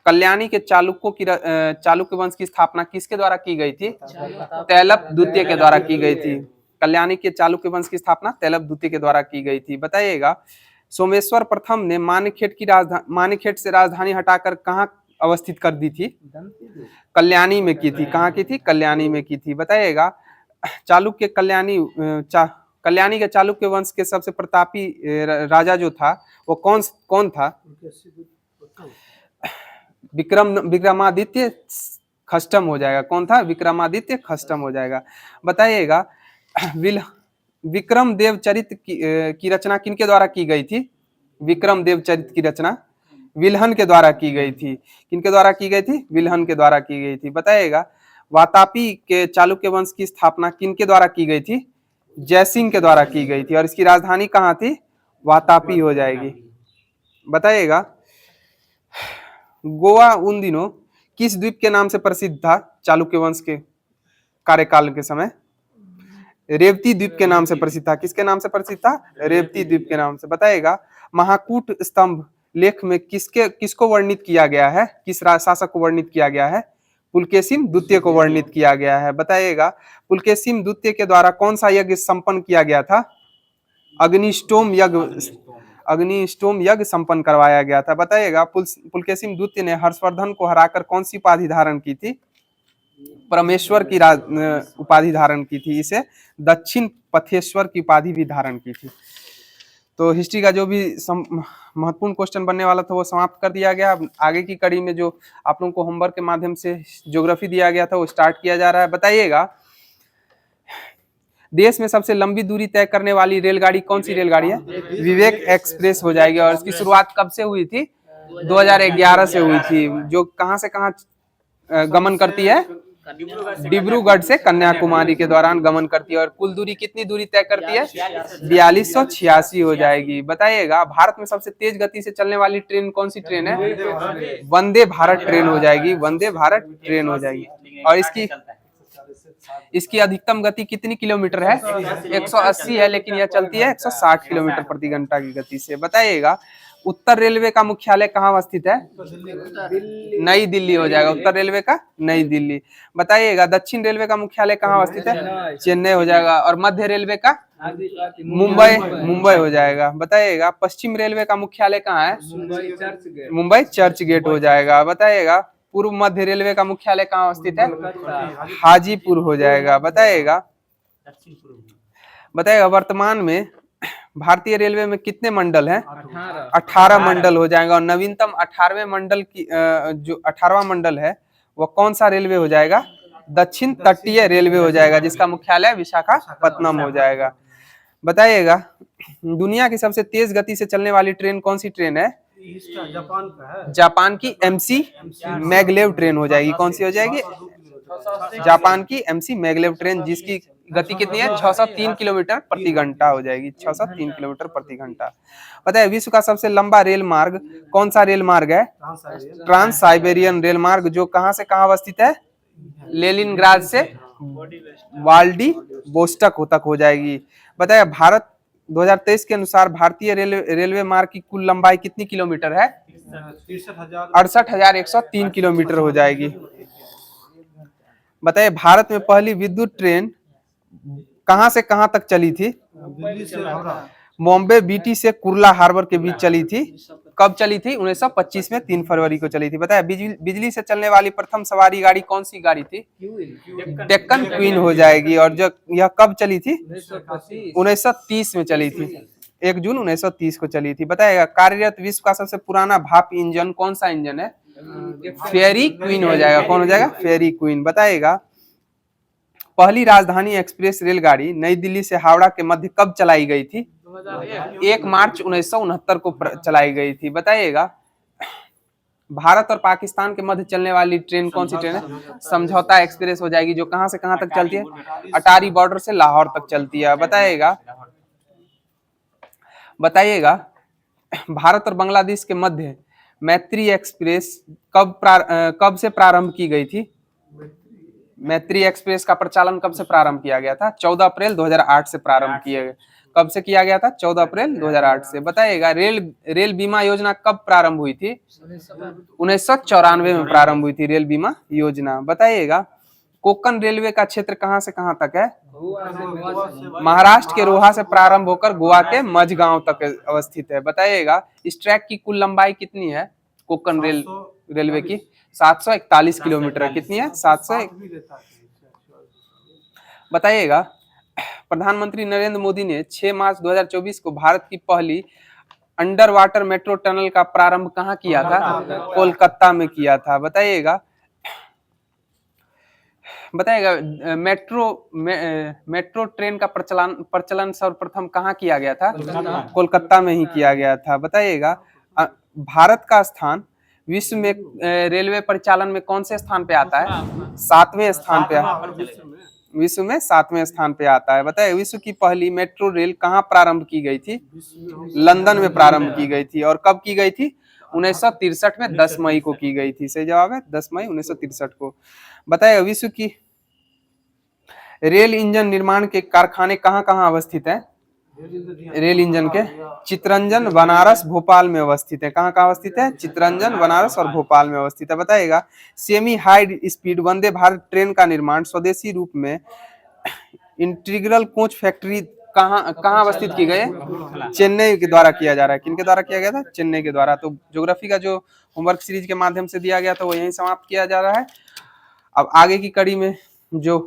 कल्याणी के चालुक्य वंश की स्थापना किसके द्वारा की गई थी? तैलप द्वितीय के द्वारा की गई थी। कल्याणी के चालुक्य वंश की स्थापना तैलप द्वितीय के द्वारा की गई थी। बताइएगा सोमेश्वर प्रथम ने मानेखेट से राजधानी हटाकर कहाँ अवस्थित कर दी थी? कल्याणी में की थी। कहाँ की थी? कल्याणी में की थी। बताइएगा चालुक्य कल्याणी के चालुक्य वंश के सबसे प्रतापी राजा जो था वो कौन था? विक्रमादित्य खष्टम हो जाएगा। कौन था? विक्रमादित्य खष्टम हो जाएगा। बताइएगा विक्रम देव चरित की रचना किनके द्वारा की गई थी? विक्रम देव चरित की रचना विल्हन के द्वारा की गई थी। किनके द्वारा की गई थी? विल्हन के द्वारा की गई थी। बताइएगा वातापी के चालुक्य वंश की स्थापना किनके द्वारा की गई थी? जयसिंह के द्वारा की गई थी। और इसकी राजधानी कहाँ थी? वातापी हो जाएगी। बताइएगा गोवा उन दिनों किस द्वीप के नाम से प्रसिद्ध था? चालुक्य वंश के कार्यकाल के समय रेवती द्वीप के नाम से प्रसिद्ध था। किसके नाम से प्रसिद्ध था? रेवती द्वीप के नाम से। बताइएगा महाकूट स्तंभ लेख में किसको वर्णित किया गया है? किस शासक को वर्णित किया गया है? पुलकेशिन द्वितीय को वर्णित किया गया है। बताइएगा पुलकेशिन द्वितीय के द्वारा कौन सा यज्ञ संपन्न किया गया था? अग्निष्टोम यज्ञ संपन्न करवाया गया था। बताइएगा पुलकेशिन द्वितीय ने हर्षवर्धन को हराकर कौन सी उपाधि धारण की थी? परमेश्वर की उपाधि धारण की थी। इसे दक्षिण पथेश्वर की उपाधि भी धारण की थी। तो हिस्ट्री का जो भी महत्वपूर्ण क्वेश्चन बनने वाला था वो समाप्त कर दिया गया। अब आगे की कड़ी में जो आप लोगों को होमवर्क के माध्यम से ज्योग्राफी दिया गया था वो स्टार्ट किया जा रहा है। बताइएगा, देश में सबसे लंबी दूरी तय करने वाली रेलगाड़ी कौन सी रेलगाड़ी है? विवेक एक्सप्रेस हो जाएगी। और इसकी शुरुआत कब से हुई थी? 2011 से हुई थी। जो कहां से कहां गमन करती है? डिब्रूगढ़ से कन्याकुमारी के दौरान गमन करती है। और कुल दूरी कितनी दूरी तय करती है? 4286 हो जाएगी। बताइएगा, भारत में सबसे तेज गति से चलने वाली ट्रेन कौन सी ट्रेन है? वंदे भारत ट्रेन हो जाएगी। वंदे भारत ट्रेन हो जाएगी। और इसकी अधिकतम गति कितनी किलोमीटर है? 180 है, लेकिन यह चलती है 160 किलोमीटर प्रति घंटा की गति से। बताइएगा, उत्तर रेलवे का मुख्यालय कहाँ अवस्थित है? नई दिल्ली हो जाएगा। उत्तर रेलवे का नई दिल्ली। बताइएगा, दक्षिण रेलवे का मुख्यालय कहाँ अवस्थित है? चेन्नई हो जाएगा। और मध्य रेलवे का? मुंबई हो जाएगा। बताइएगा, पश्चिम रेलवे का मुख्यालय कहाँ है? मुंबई चर्च गेट हो जाएगा। बताइएगा, पूर्व मध्य रेलवे का मुख्यालय कहाँ अवस्थित है? हाजीपुर हो जाएगा। बताइएगा, वर्तमान में भारतीय रेलवे में कितने मंडल हैं? 18 मंडल हो जाएगा। और नवीनतम 18वें मंडल की जो 18वां मंडल है वह कौन सा रेलवे हो जाएगा? दक्षिण तटीय रेलवे हो जाएगा, जिसका मुख्यालय विशाखापत्तनम हो जाएगा। बताइएगा, दुनिया की सबसे तेज गति से चलने वाली ट्रेन कौन सी ट्रेन है? जापान की MC मैगलेव ट्रेन हो जाएगी। कौन सी हो जाएगी? जापान की MC मैगलेव ट्रेन, जिसकी गति कितनी है? 603 किलोमीटर प्रति घंटा हो जाएगी। 603 किलोमीटर प्रति घंटा। पता है, विश्व का सबसे लंबा रेल मार्ग कौन सा रेल मार्ग है? ट्रांस साइबेरियन रेल मार्ग, जो कहां से कहां अवस्थित है? लेनिनग्राड से व्लादिवोस्टोक तक हो जाएगी। बताया, भारत 2023 के अनुसार भारतीय रेलवे मार्ग की कुल लंबाई कितनी किलोमीटर है? 68,103 किलोमीटर हो जाएगी। बताइए, भारत में पहली विद्युत ट्रेन कहां से कहां तक चली थी? बॉम्बे बीटी से कुर्ला हार्बर के बीच चली थी। कब चली थी? 1925 में 3 फरवरी को चली थी। बताया, बिजली से चलने वाली प्रथम सवारी गाड़ी कौन सी गाड़ी थी? डेक्कन क्वीन हो जाएगी। और जो यह कब चली थी? 1930 में चली थी। 1 जून 1930 को चली थी। बताएगा, कार्यरत विश्व का सबसे पुराना भाप इंजन कौन सा इंजन है? फेयरी क्वीन हो जाएगा। कौन हो जाएगा? Fairy queen. बताएगा, पहली राजधानी एक्सप्रेस रेलगाड़ी नई दिल्ली से हावड़ा के मध्य कब चलाई गई थी? 1 मार्च 1969 को चलाई गई थी। बताइएगा, भारत और पाकिस्तान के मध्य चलने वाली ट्रेन कौन सी ट्रेन है? समझौता एक्सप्रेस हो जाएगी। जो कहां से कहां तक चलती है? अटारी बॉर्डर से लाहौर तक चलती है। बताइएगा, भारत और बांग्लादेश के मध्य मैत्री एक्सप्रेस कब से प्रारंभ की गई थी? मैत्री एक्सप्रेस का प्रचालन कब से प्रारंभ किया गया था? 14 अप्रैल 2008 से प्रारंभ किया गया। कब से किया गया था? 14 अप्रैल 2008 से। बताइएगा, रेल बीमा योजना कब प्रारंभ हुई थी? 1994 में प्रारंभ हुई थी रेल बीमा योजना। बताइएगा, कोंकण रेलवे का क्षेत्र कहां से कहां तक है? महाराष्ट्र के रोहा से प्रारंभ होकर गोवा के मझगांव तक अवस्थित है। बताइएगा, इस ट्रैक की कुल लंबाई कितनी है? कोंकण रेलवे की 741 किलोमीटर। कितनी है? 700। बताइएगा, प्रधानमंत्री नरेंद्र मोदी ने 6 मार्च 2024 को भारत की पहली अंडर वाटर मेट्रो टनल का प्रारंभ कहां किया था? कोलकाता में किया था। बताइएगा, मेट्रो ट्रेन का प्रचलन सर्वप्रथम कहां किया गया था? कोलकाता में ही किया गया था। बताइएगा, भारत का स्थान विश्व में रेलवे परिचालन में कौन से स्थान पे आता है? 7वें स्थान पे। विश्व में 7वें स्थान पे आता है। बताइए, विश्व की पहली मेट्रो रेल कहाँ प्रारंभ की गई थी? लंदन में प्रारंभ की गई थी। और कब की गई थी? 1963 में 10 मई को की गई थी। सही जवाब है 10 मई 1963 को। बताइए, विश्व की रेल इंजन निर्माण के कारखाने कहाँ कहाँ अवस्थित है? रेल इंजन के चितरंजन, बनारस, भोपाल में अवस्थित है। कहाँ कहाँ अवस्थित है? चितरंजन, बनारस और भोपाल में अवस्थित है। बताइएगा, semi high speed Vande Bharat train का निर्माण स्वदेशी रूप में इंटीग्रल कोच फैक्ट्री कहाँ अवस्थित की गई? चेन्नई के द्वारा किया जा रहा है। किनके द्वारा किया गया था? चेन्नई के द्वारा। तो ज्योग्राफी का जो होमवर्क सीरीज के माध्यम से दिया गया था वो यहीं समाप्त किया जा रहा है। अब आगे की कड़ी में जो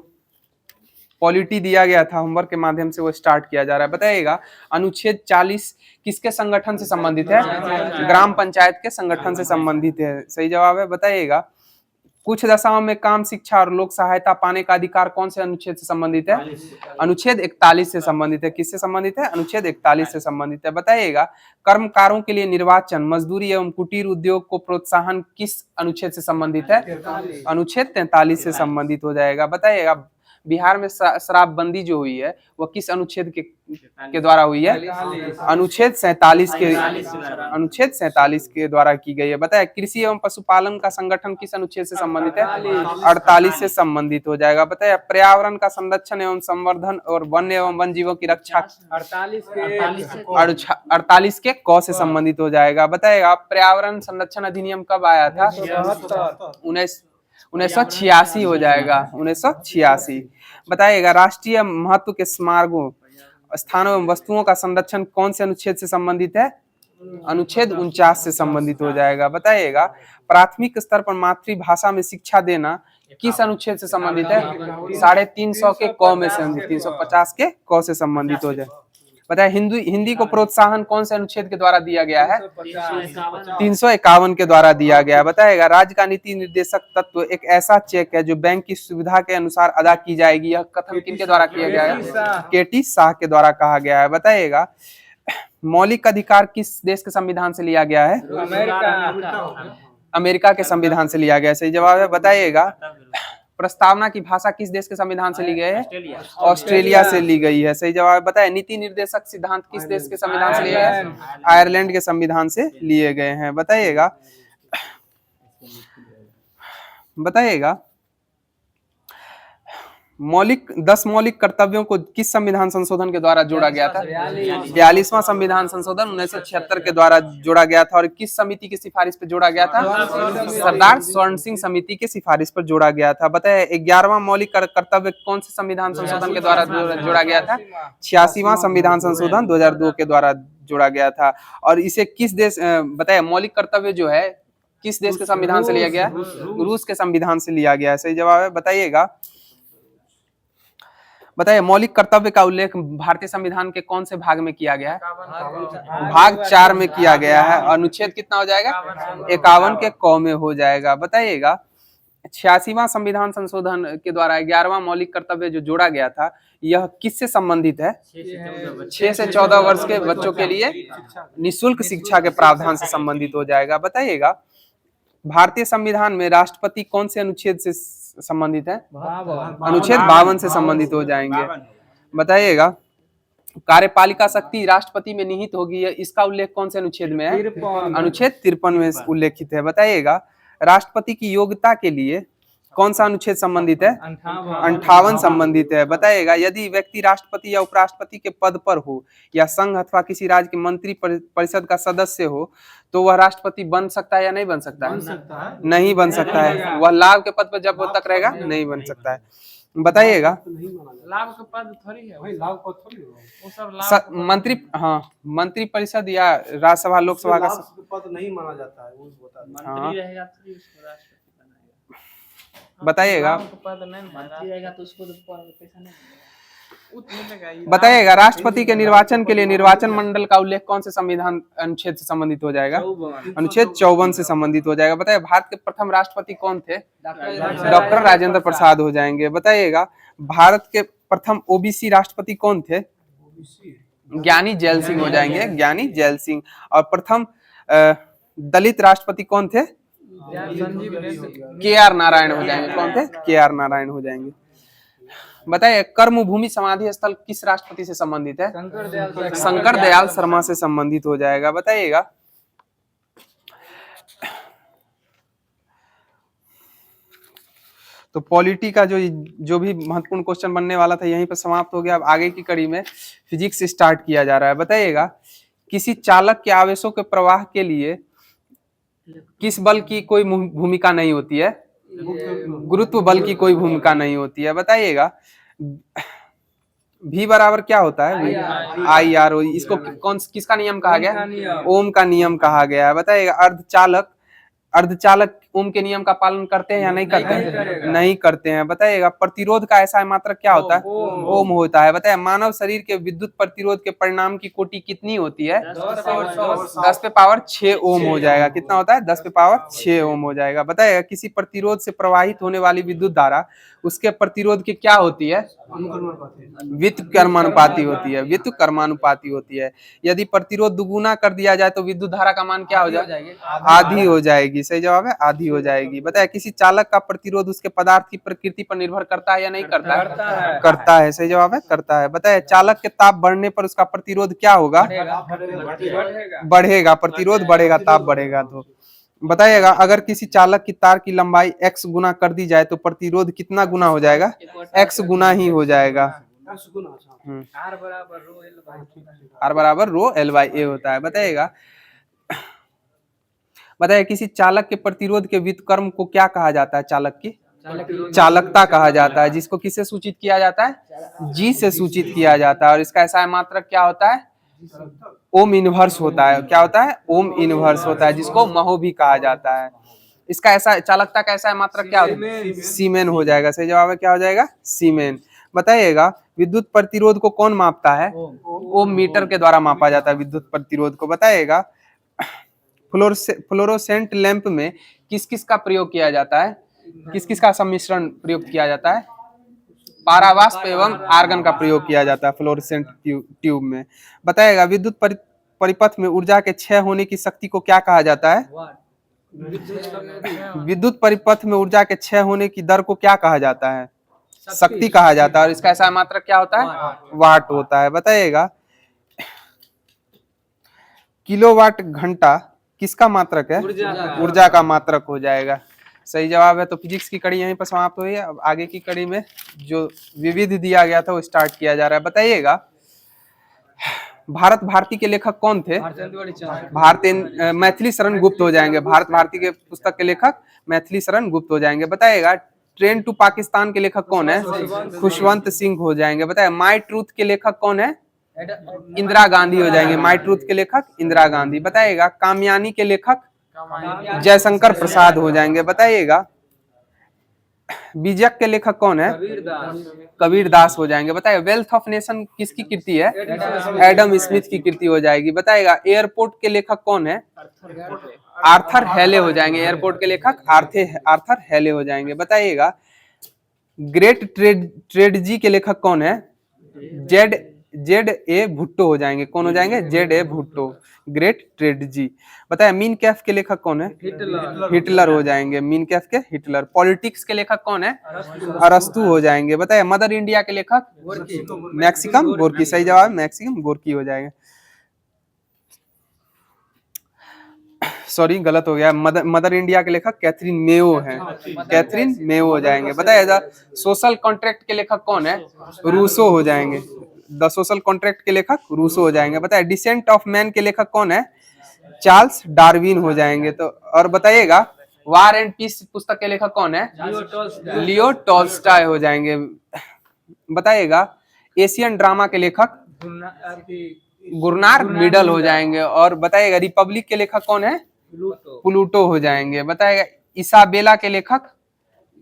पॉलिटी दिया गया था, होमवर्क के माध्यम से वो स्टार्ट किया जा रहा है। बताइएगा अनुच्छेद 40 किसके संगठन से संबंधित है? ग्राम पंचायत के संगठन से संबंधित है। सही जवाब है। बताइएगा कुछ दशाओं में काम, शिक्षा और लोक सहायता पाने का अधिकार कौन से अनुच्छेद से संबंधित है? अनुच्छेद 41 से संबंधित है। किससे संबंधित है? अनुच्छेद 41 से संबंधित है। बताइएगा कर्मकारों के लिए निर्वाचन, मजदूरी एवं कुटीर उद्योग को प्रोत्साहन किस अनुच्छेद से संबंधित है? अनुच्छेद 43 से संबंधित हो जाएगा। बताइएगा बिहार में शराबबंदी जो हुई है वो किस अनुच्छेद के द्वारा हुई है? अनुच्छेद 47 के द्वारा की गई है। बताया कृषि एवं पशुपालन का संगठन किस अनुच्छेद से संबंधित है? 48 से संबंधित हो जाएगा। बताया पर्यावरण का संरक्षण एवं संवर्धन और वन्य एवं वन जीवों की रक्षा 48 के क से संबंधित हो जाएगा। बताएगा पर्यावरण संरक्षण अधिनियम कब आया था? 1986 हो जाएगा। 1986। बताइएगा राष्ट्रीय महत्व के स्मारकों, स्थानों एवं वस्तुओं का संरक्षण कौन से अनुच्छेद से संबंधित है? अनुच्छेद 49 से संबंधित हो जाएगा। बताइएगा प्राथमिक स्तर पर मातृभाषा में शिक्षा देना किस अनुच्छेद से संबंधित है? 350 के क में से 350 के क से संबंधित हो जाए। बताए हिंदी को प्रोत्साहन कौन से अनुच्छेद के द्वारा दिया गया है? 351 के द्वारा दिया गया है। बताएगा राज्य का नीति निर्देशक तत्व एक ऐसा चेक है जो बैंक की सुविधा के अनुसार अदा की जाएगी। यह कथन किनके द्वारा किया गया है? केटी शाह के द्वारा कहा गया है। बताइएगा मौलिक अधिकार किस देश के संविधान से लिया गया है? अमेरिका के संविधान से लिया गया है। सही जवाब है। बताइएगा प्रस्तावना की भाषा किस देश के संविधान से ली गई है? ऑस्ट्रेलिया से ली गई है। सही जवाब। बताए नीति निर्देशक सिद्धांत किस देश के संविधान से लिए गए हैं? आयरलैंड के संविधान से लिए गए हैं। बताइएगा 10 मौलिक कर्तव्यों को किस संविधान संशोधन के द्वारा जोड़ा गया था? 42वां संविधान संशोधन 1976 के द्वारा जोड़ा गया था। और किस समिति की सिफारिश पर जोड़ा गया था? सरदार स्वर्ण सिंह समिति की सिफारिश पर जोड़ा गया था। बताए 11वां मौलिक कर्तव्य कौन से संविधान संशोधन के द्वारा जोड़ा गया था? 86वां संविधान संशोधन 2002 के द्वारा जोड़ा गया था। और इसे किस देश, बताए मौलिक कर्तव्य जो है किस देश के संविधान से लिया गया? रूस के संविधान से लिया गया है। सही जवाब है। बताइए मौलिक कर्तव्य का उल्लेख भारतीय संविधान के कौन से भाग में किया गया है? भाग 4 में किया गया है। अनुच्छेद कितना हो जाएगा? 51 के क में हो जाएगा। बताइएगा 86वां संविधान संशोधन के द्वारा 11वां मौलिक कर्तव्य जो जोड़ा गया था यह किससे संबंधित है? 6 से 14 वर्ष के बच्चों के लिए निःशुल्क शिक्षा के प्रावधान से संबंधित हो जाएगा। बताइएगा भारतीय संविधान में राष्ट्रपति कौन से अनुच्छेद से संबंधित है? अनुच्छेद 52 से संबंधित हो जाएंगे। बताइएगा कार्यपालिका शक्ति राष्ट्रपति में निहित होगी, इसका उल्लेख कौन से अनुच्छेद में है? अनुच्छेद 53 में उल्लेखित है। बताइएगा राष्ट्रपति की योग्यता के लिए कौन सा अनुच्छेद संबंधित है? 58 संबंधित है। बताइएगा यदि व्यक्ति राष्ट्रपति या उपराष्ट्रपति के पद पर हो या संघ अथवा किसी राज्य के मंत्री परिषद का सदस्य हो तो वह राष्ट्रपति बन सकता है या नहीं बन सकता है? नहीं बन सकता है। वह लाभ के पद पर जब तक रहेगा नहीं बन सकता है। बताइएगा लाभ का पद थोड़ी है भाई, लाभ पद थोड़ी वो सब मंत्री, हाँ मंत्री परिषद या राज्यसभा लोकसभा का पद नहीं माना जाता है। मंत्री रहेगा तो उसको राष्ट्रपति बनाएगा। बताइएगा पद नहीं मंत्री रहेगा तो उसको पैसा नहीं बताइएगा राष्ट्रपति के निर्वाचन के लिए निर्वाचन मंडल का उल्लेख कौन से संविधान अनुच्छेद से संबंधित हो जाएगा? अनुच्छेद 54 से संबंधित हो जाएगा। बताइए भारत के प्रथम राष्ट्रपति कौन थे? डॉक्टर राजेंद्र प्रसाद हो जाएंगे। बताइएगा भारत के प्रथम ओबीसी राष्ट्रपति कौन थे? ज्ञानी जैल सिंह हो जाएंगे। ज्ञानी जैल सिंह। और प्रथम दलित राष्ट्रपति कौन थे? KR नारायण हो जाएंगे। कौन थे? KR नारायण हो जाएंगे। बताइए कर्मभूमि समाधि स्थल किस राष्ट्रपति से संबंधित है? शंकर दयाल शर्मा से संबंधित हो जाएगा। बताइएगा तो पॉलिटी का जो भी महत्वपूर्ण क्वेश्चन बनने वाला था यहीं पर समाप्त हो गया। अब आगे की कड़ी में फिजिक्स स्टार्ट किया जा रहा है। बताइएगा किसी चालक के आवेशों के प्रवाह के लिए किस बल की कोई भूमिका नहीं होती है? गुरुत्व बल की कोई भूमिका नहीं होती है। बताइएगा V बराबर क्या होता है? IR। इसको किसका नियम कहा गया? ओम का नियम कहा गया है। बताइएगा अर्धचालक अर्धचालक ओम के नियम का पालन करते हैं या नहीं करते हैं? नहीं करते हैं। बताइएगा प्रतिरोध का ऐसा मात्रक क्या होता है? ओम होता है। बताइए मानव शरीर के विद्युत प्रतिरोध के परिणाम की कोटि कितनी होती है? 10 पे पावर 6 ओम हो जाएगा। कितना होता है? 10 पे पावर 6 ओम हो जाएगा। बताइएगा किसी प्रतिरोध से प्रवाहित होने वाली विद्युत धारा उसके प्रतिरोध की क्या होती है? व्युत्क्रमानुपाती होती है। व्युत्क्रमानुपाती होती है। यदि प्रतिरोध दुगुना कर दिया जाए तो विद्युत धारा का मान क्या हो जाएगा? आधी हो जाएगी। सही जवाब है आधी हो जाएगी। बताया किसी चालक का प्रतिरोध उसके पदार्थ की प्रकृति पर निर्भर करता है या नहीं करता है? करता है। सही जवाब है करता है। बताया चालक के ताप बढ़ने पर उसका प्रतिरोध क्या होगा? बढ़ेगा। प्रतिरोध बढ़ेगा, ताप बढ़ेगा। तो बताइएगा अगर किसी चालक की तार की लंबाई x गुना कर दी जाए तो प्रतिरोध कितना गुना हो जाएगा? x गुना ही हो जाएगा। R बराबर रो एल बाई ए होता है। बताइएगा बताइए किसी चालक के प्रतिरोध के व्युत्क्रम को क्या कहा जाता है? चालक की चालकता कहा जाता है, जिसको किससे सूचित किया जाता है? जी से सूचित किया जाता है। और इसका ऐसा मात्रक क्या होता है? ओम इनवर्स होता है। क्या होता है? ओम इनवर्स होता है, जिसको महो भी कहा जाता है। इसका ऐसा चालकता का ऐसा मात्रक क्या होता है? सीमेन हो जाएगा। सही जवाब है क्या हो जाएगा? सीमेन। बताइएगा विद्युत प्रतिरोध को कौन मापता है? ओम मीटर के द्वारा मापा जाता है विद्युत प्रतिरोध को। बताइएगा फ्लोरोसेंट लैंप में किस किस का प्रयोग किया जाता है? किस किस का सम्मिश्रण प्रयोग किया जाता है? पारावाष्प एवं आर्गन का प्रयोग किया जाता है फ्लोरोसेंट ट्यूब में। बताइएगा विद्युत परिपथ में ऊर्जा के क्षय होने की शक्ति को क्या कहा जाता है? विद्युत परिपथ में ऊर्जा के क्षय होने की दर को क्या कहा जाता है? शक्ति कहा जाता है। और इसका ऐसा मात्रक क्या होता है? वाट होता है। बताइएगा किलोवाट घंटा किसका मात्रक है? ऊर्जा का मात्रक हो जाएगा। सही जवाब है। तो फिजिक्स की कड़ी यहीं पर समाप्त हुई है। अब आगे की कड़ी में जो विविध दिया गया था वो स्टार्ट किया जा रहा है। बताइएगा भारत भारती के लेखक कौन थे? मैथिली शरण गुप्त हो जाएंगे। भारत भारती के पुस्तक के लेखक मैथिली शरण गुप्त हो जाएंगे। बताइएगा ट्रेन टू पाकिस्तान के लेखक कौन है? खुशवंत सिंह हो जाएंगे। बताइए माई ट्रूथ के लेखक कौन है? इंदिरा गांधी हो जाएंगे। माई ट्रूथ के लेखक इंदिरा गांधी। बताइएगा कामयानी के लेखक जयशंकर प्रसाद हो जाएंगे। बताइएगा बीजक के लेखक कौन है? कबीर दास हो जाएंगे। बताइए वेल्थ ऑफ नेशन किसकी कृति है? एडम स्मिथ की कृति हो जाएगी। बताइएगा एयरपोर्ट के लेखक कौन है? आर्थर हेले हो जाएंगे। एयरपोर्ट के लेखक आर्थर हेले हो जाएंगे। बताइएगा ग्रेट ट्रेडजी के लेखक कौन है? जेड ए भुट्टो हो जाएंगे। कौन हो जाएंगे? Z A Bhutto. ग्रेट ट्रेडजी। बताया मीन कैफ के लेखक कौन है? हिटलर हो जाएंगे। मीन कैफ के हिटलर। पॉलिटिक्स के लेखक कौन है? अरस्तु हो जाएंगे। बताया मदर इंडिया के लेखक मैक्सिकम गोर्की। सही जवाब मैक्सिकम गोर्की हो जाएंगे। सॉरी गलत हो गया। मदर इंडिया के लेखक कैथरीन मेयो है। कैथरीन मेयो हो जाएंगे। बताइए सोशल कॉन्ट्रैक्ट के लेखक कौन है? रूसो हो जाएंगे। द सोशल कॉन्ट्रैक्ट के लेखक रूसो हो जाएंगे। बताइए डिसेंट ऑफ मैन के लेखक कौन है? चार्ल्स डार्विन हो जाएंगे। तो और बताइएगा वार एंड पीस पुस्तक के लेखक कौन है? लियो टॉल्स्टॉय हो जाएंगे। बताइएगा एशियन ड्रामा के लेखक गुरनार मिडल हो जाएंगे। और बताइएगा रिपब्लिक के लेखक कौन है? प्लूटो हो जाएंगे। बताइएगा इसाबेला के लेखक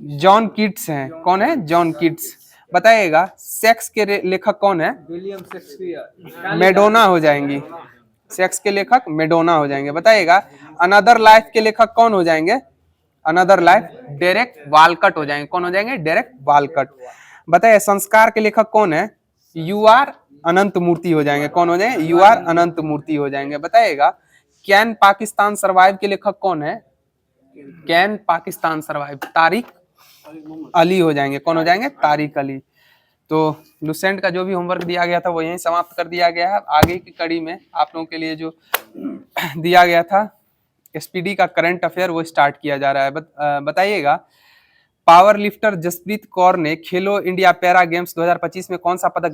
जॉन किट्स हैं। कौन है? John Keats. बताइएगा सेक्स के लेखक कौन है? William Shakespeare. मेडोना हो जाएंगी। सेक्स के लेखक मेडोना हो जाएंगे। बताइएगा अनदर लाइफ के लेखक कौन हो जाएंगे? अनदर लाइफ डेरेक वालकट हो जाएंगे। कौन हो जाएंगे? डेरेक वालकट। बताइए संस्कार के लेखक कौन है? यू आर अनंत मूर्ति हो जाएंगे। कौन हो जाएंगे? यू आर अनंत मूर्ति हो जाएंगे। बताइएगा कैन पाकिस्तान सर्वाइव के लेखक कौन है? कैन पाकिस्तान सर्वाइव तारिक अली हो जाएंगे। कौन हो जाएंगे? तारिक अली। तो लुसेंट का जो भी होमवर्क दिया गया था वो यहीं समाप्त कर दिया गया है। आगे की कड़ी में आप लोगों के लिए जो दिया गया था एसपीडी का करंट अफेयर वो स्टार्ट किया जा रहा है। बताइएगा पावर लिफ्टर जसप्रीत कौर ने खेलो इंडिया पैरा गेम्स 2025 में कौन सा पदक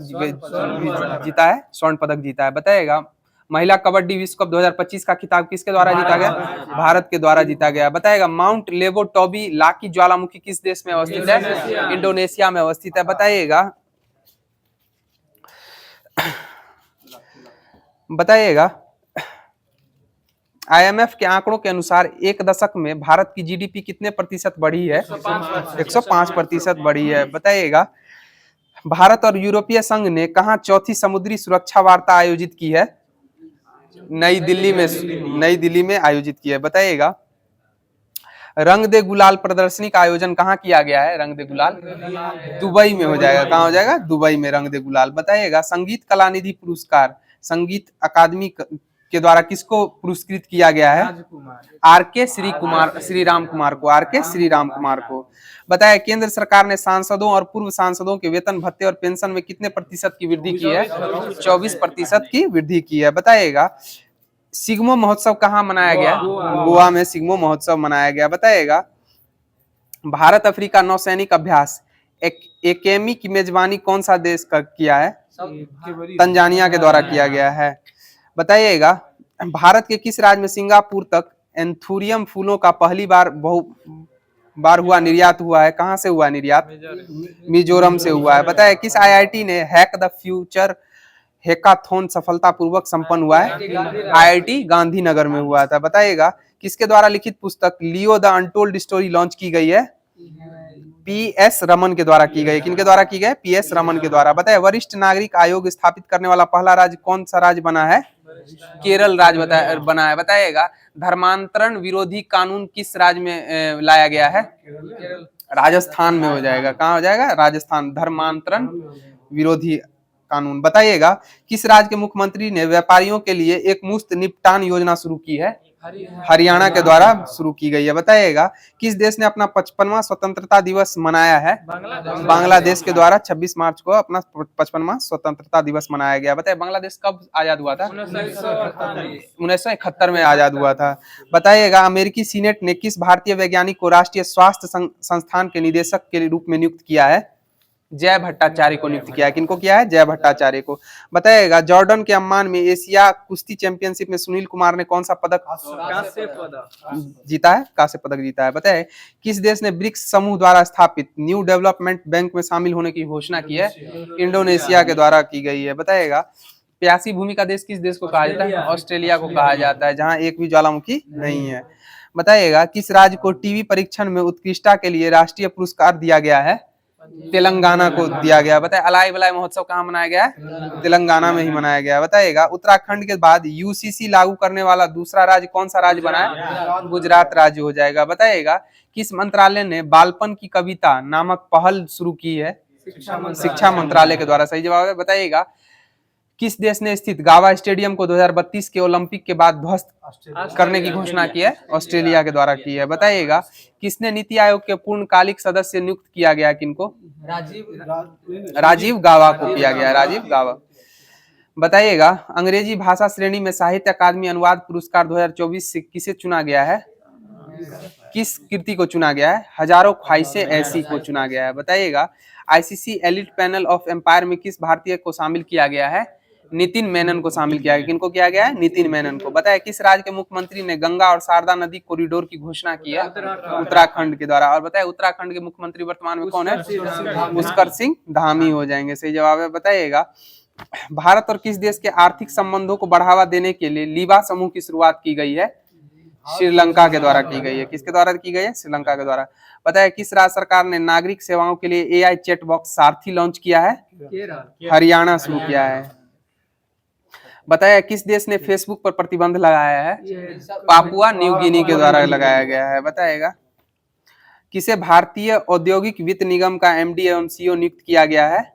जीता है? स्वर्ण पदक जीता है। बताइएगा महिला कबड्डी विश्व कप 2025 का खिताब किसके द्वारा जीता गया? भारत के द्वारा जीता गया। बताइएगा माउंट लेवो टॉबी लाकी ज्वालामुखी किस देश में अवस्थित है? इंडोनेशिया में अवस्थित है। बताइएगा IMF के आंकड़ों के अनुसार एक दशक में भारत की GDP कितने प्रतिशत बढ़ी है? 105% बढ़ी है। बताइएगा भारत और यूरोपीय संघ ने कहाँ चौथी समुद्री सुरक्षा वार्ता आयोजित की है? नई दिल्ली में आयोजित की है। बताइएगा रंग दे गुलाल प्रदर्शनी का आयोजन कहाँ किया गया है? रंग दे गुलाल दुबई में हो जाएगा। कहाँ हो जाएगा? दुबई में रंग दे गुलाल। बताइएगा संगीत कलानिधि पुरस्कार संगीत अकादमी के द्वारा किसको पुरस्कृत किया गया है? RK श्रीराम कुमार को। बताया केंद्र सरकार ने सांसदों और पूर्व सांसदों के वेतन भत्ते और पेंशन में कितने प्रतिशत की वृद्धि की है? 24% की वृद्धि की है। बताइएगा सिग्मो महोत्सव कहाँ मनाया गया? गोवा में सिग्मो महोत्सव मनाया गया। बताइएगा भारत अफ्रीका नौसैनिक अभ्यास एकेमी की मेजबानी कौन सा देश का किया है? तंजानिया के द्वारा किया गया है। बताइएगा भारत के किस राज्य में सिंगापुर तक एंथूरियम फूलों का पहली बार हुआ निर्यात हुआ है? कहाँ से हुआ निर्यात? मिजोरम से हुआ है। बताइए किस IIT ने हैक द फ्यूचर हैकाथॉन सफलतापूर्वक संपन्न हुआ है? IIT गांधीनगर में हुआ था। बताइएगा किसके द्वारा लिखित पुस्तक Leo the untold story launch की गई है? PS रमन के द्वारा की गई। किनके द्वारा की गई? PS रमन के द्वारा। बताइए वरिष्ठ नागरिक आयोग स्थापित करने वाला पहला राज्य कौन सा राज्य बना है? केरल राज्य बना है। बताइएगा धर्मांतरण विरोधी कानून किस राज्य में लाया गया है? राजस्थान में हो जाएगा। कहाँ हो जाएगा? राजस्थान धर्मांतरण विरोधी कानून। बताइएगा किस राज्य के मुख्यमंत्री ने व्यापारियों के लिए एक मुफ्त निपटान योजना शुरू की है? हरियाणा के द्वारा शुरू की गई है। बताइएगा किस देश ने अपना 55वां स्वतंत्रता दिवस मनाया है? बांग्लादेश के द्वारा 26 मार्च को अपना 55वां स्वतंत्रता दिवस मनाया गया। बताइए बांग्लादेश कब आजाद हुआ था? 1971 में आजाद हुआ था। बताइएगा अमेरिकी सीनेट ने किस भारतीय वैज्ञानिक को राष्ट्रीय स्वास्थ्य संस्थान के निदेशक के रूप में नियुक्त किया है? जय भट्टाचार्य को नियुक्त किया है। किनको किया है? जय भट्टाचार्य को। बताइएगा जॉर्डन के अम्मान में एशिया कुश्ती चैंपियनशिप में सुनील कुमार ने कौन सा पदक जीता है? कांस्य पदक जीता है। बताइए किस देश ने ब्रिक्स समूह द्वारा स्थापित न्यू डेवलपमेंट बैंक में शामिल होने की घोषणा की है? इंडोनेशिया के द्वारा की गई है। बताइएगा प्यासी भूमि का देश किस देश को कहा जाता है? ऑस्ट्रेलिया को कहा जाता है, जहां एक भी ज्वालामुखी नहीं है। बताइएगा किस राज्य को टीवी परीक्षण में उत्कृष्टता के लिए राष्ट्रीय पुरस्कार दिया गया है? तेलंगाना को दिया गया। बताए अलाई बलाई महोत्सव कहाँ मनाया गया है? तेलंगाना में ही मनाया गया। बताइएगा उत्तराखंड के बाद UCC लागू करने वाला दूसरा राज्य कौन सा राज्य बना है? गुजरात राज्य हो जाएगा। बताइएगा किस मंत्रालय ने बालपन की कविता नामक पहल शुरू की है? शिक्षा मंत्रालय के द्वारा। सही जवाब है। बताइएगा किस देश ने स्थित गावा स्टेडियम को 2032 के ओलंपिक के बाद ध्वस्त करने की घोषणा की है? ऑस्ट्रेलिया के द्वारा की है। बताइएगा किसने नीति आयोग के पूर्णकालिक सदस्य नियुक्त किया गया? किनको? राजीव गावा को किया गया। राजीव गावा। बताइएगा अंग्रेजी भाषा श्रेणी में साहित्य अकादमी अनुवाद पुरस्कार 2024 से किसे चुना गया है? किस कृति को चुना गया है? हजारों ख्वाहिशें ऐसी को चुना गया है। बताइएगा ICC elite panel of umpire में किस भारतीय को शामिल किया गया है? नितिन मेनन को शामिल किया गया। किनको किया गया है? नितिन मेनन को। बताया किस राज्य के मुख्यमंत्री ने गंगा और शारदा नदी कॉरिडोर की घोषणा की है? उत्तराखंड के द्वारा। और बताया उत्तराखंड के मुख्यमंत्री वर्तमान में कौन है? पुष्कर सिंह धामी हो जाएंगे। सही जवाब है। बताइएगा भारत और किस देश के आर्थिक संबंधों को बढ़ावा देने के लिए लीबा समूह की शुरुआत की गई है? श्रीलंका के द्वारा की गई है। किसके द्वारा की गई है? श्रीलंका के द्वारा। बताया किस राज्य सरकार ने नागरिक सेवाओं के लिए AI चैट बॉक्स सारथी लॉन्च किया है? हरियाणा शुरू किया है। बताया किस देश ने फेसबुक पर प्रतिबंध लगाया है? पापुआ न्यू गिनी के द्वारा लगाया गया है। बताएगा किसे भारतीय औद्योगिक वित्त निगम का MD एवं CEO नियुक्त किया गया है?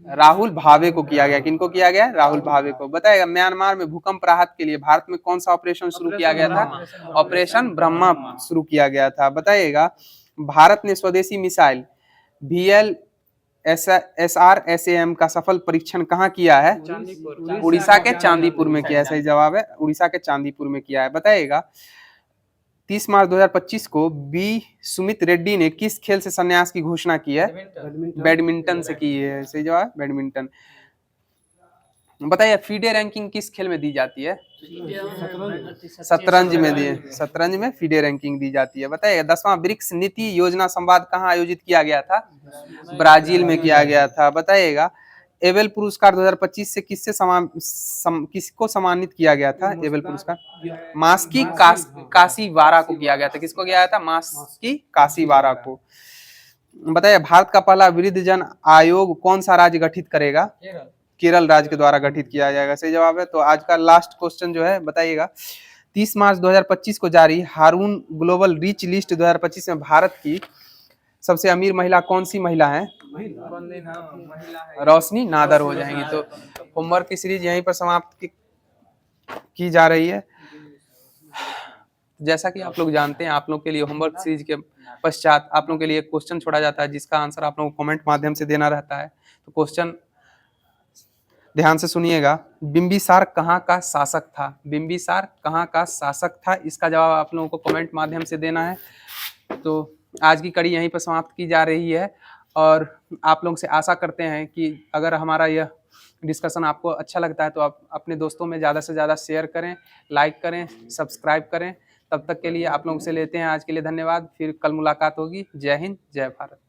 राहुल भावे को किया गया। किनको किया गया? राहुल भावे को। बताएगा म्यांमार में भूकंप राहत के लिए भारत में कौन सा ऑपरेशन शुरू किया गया था? ऑपरेशन ब्रह्मा शुरू किया गया था। बताइएगा भारत ने स्वदेशी मिसाइल VLSR-SAM का सफल परीक्षण कहाँ किया है? उड़ीसा के चांदीपुर में किया है। सही जवाब है। उड़ीसा के चांदीपुर में किया है। बताइएगा 30 मार्च 2025 को बी सुमित रेड्डी ने किस खेल से संन्यास की घोषणा की है? बैडमिंटन से की है। सही जवाब बैडमिंटन। बताइए फीडे रैंकिंग किस खेल में दी जाती है? शतरंज में दी। शतरंज में फीडे रैंकिंग दी जाती है। बताइए 10वां ब्रिक्स नीति योजना संवाद कहाँ आयोजित किया गया था? ब्राजील में किया गया था। बताइएगा एबेल पुरस्कार 2025 से किसको सम्मानित किया गया था? एबेल पुरस्कार मास्की काशीवारा को किया गया था। किसको किया गया था? मास्की काशीवारा को। बताइए भारत का पहला वृद्धजन आयोग कौन सा राज्य गठित करेगा? केरल राज्य के द्वारा गठित किया जाएगा। सही जवाब है। तो आज का लास्ट क्वेश्चन जो है बताइएगा, 30 मार्च 2025 को जारी हारून ग्लोबल रिच लिस्ट 2025 में भारत की सबसे अमीर महिला कौन सी महिला है? रोशनी नादर हो जाएंगी। तो होमवर्क की सीरीज यहीं पर समाप्त की जा रही है। जैसा कि आप लोग जानते हैं, आप लोग के लिए होमवर्क सीरीज के पश्चात आप लोगों के लिए एक क्वेश्चन छोड़ा जाता है जिसका आंसर आप लोगों को कमेंट माध्यम से देना रहता है। तो क्वेश्चन ध्यान से सुनिएगा। बिंबिसार कहाँ का शासक था? बिंबिसार कहाँ का शासक था? इसका जवाब आप लोगों को कमेंट माध्यम से देना है। तो आज की कड़ी यहीं पर समाप्त की जा रही है और आप लोगों से आशा करते हैं कि अगर हमारा यह डिस्कशन आपको अच्छा लगता है तो आप अपने दोस्तों में ज़्यादा से ज़्यादा शेयर करें, लाइक करें, सब्सक्राइब करें। तब तक के लिए आप लोगों से लेते हैं आज के लिए धन्यवाद। फिर कल मुलाकात होगी। जय हिंद, जय भारत।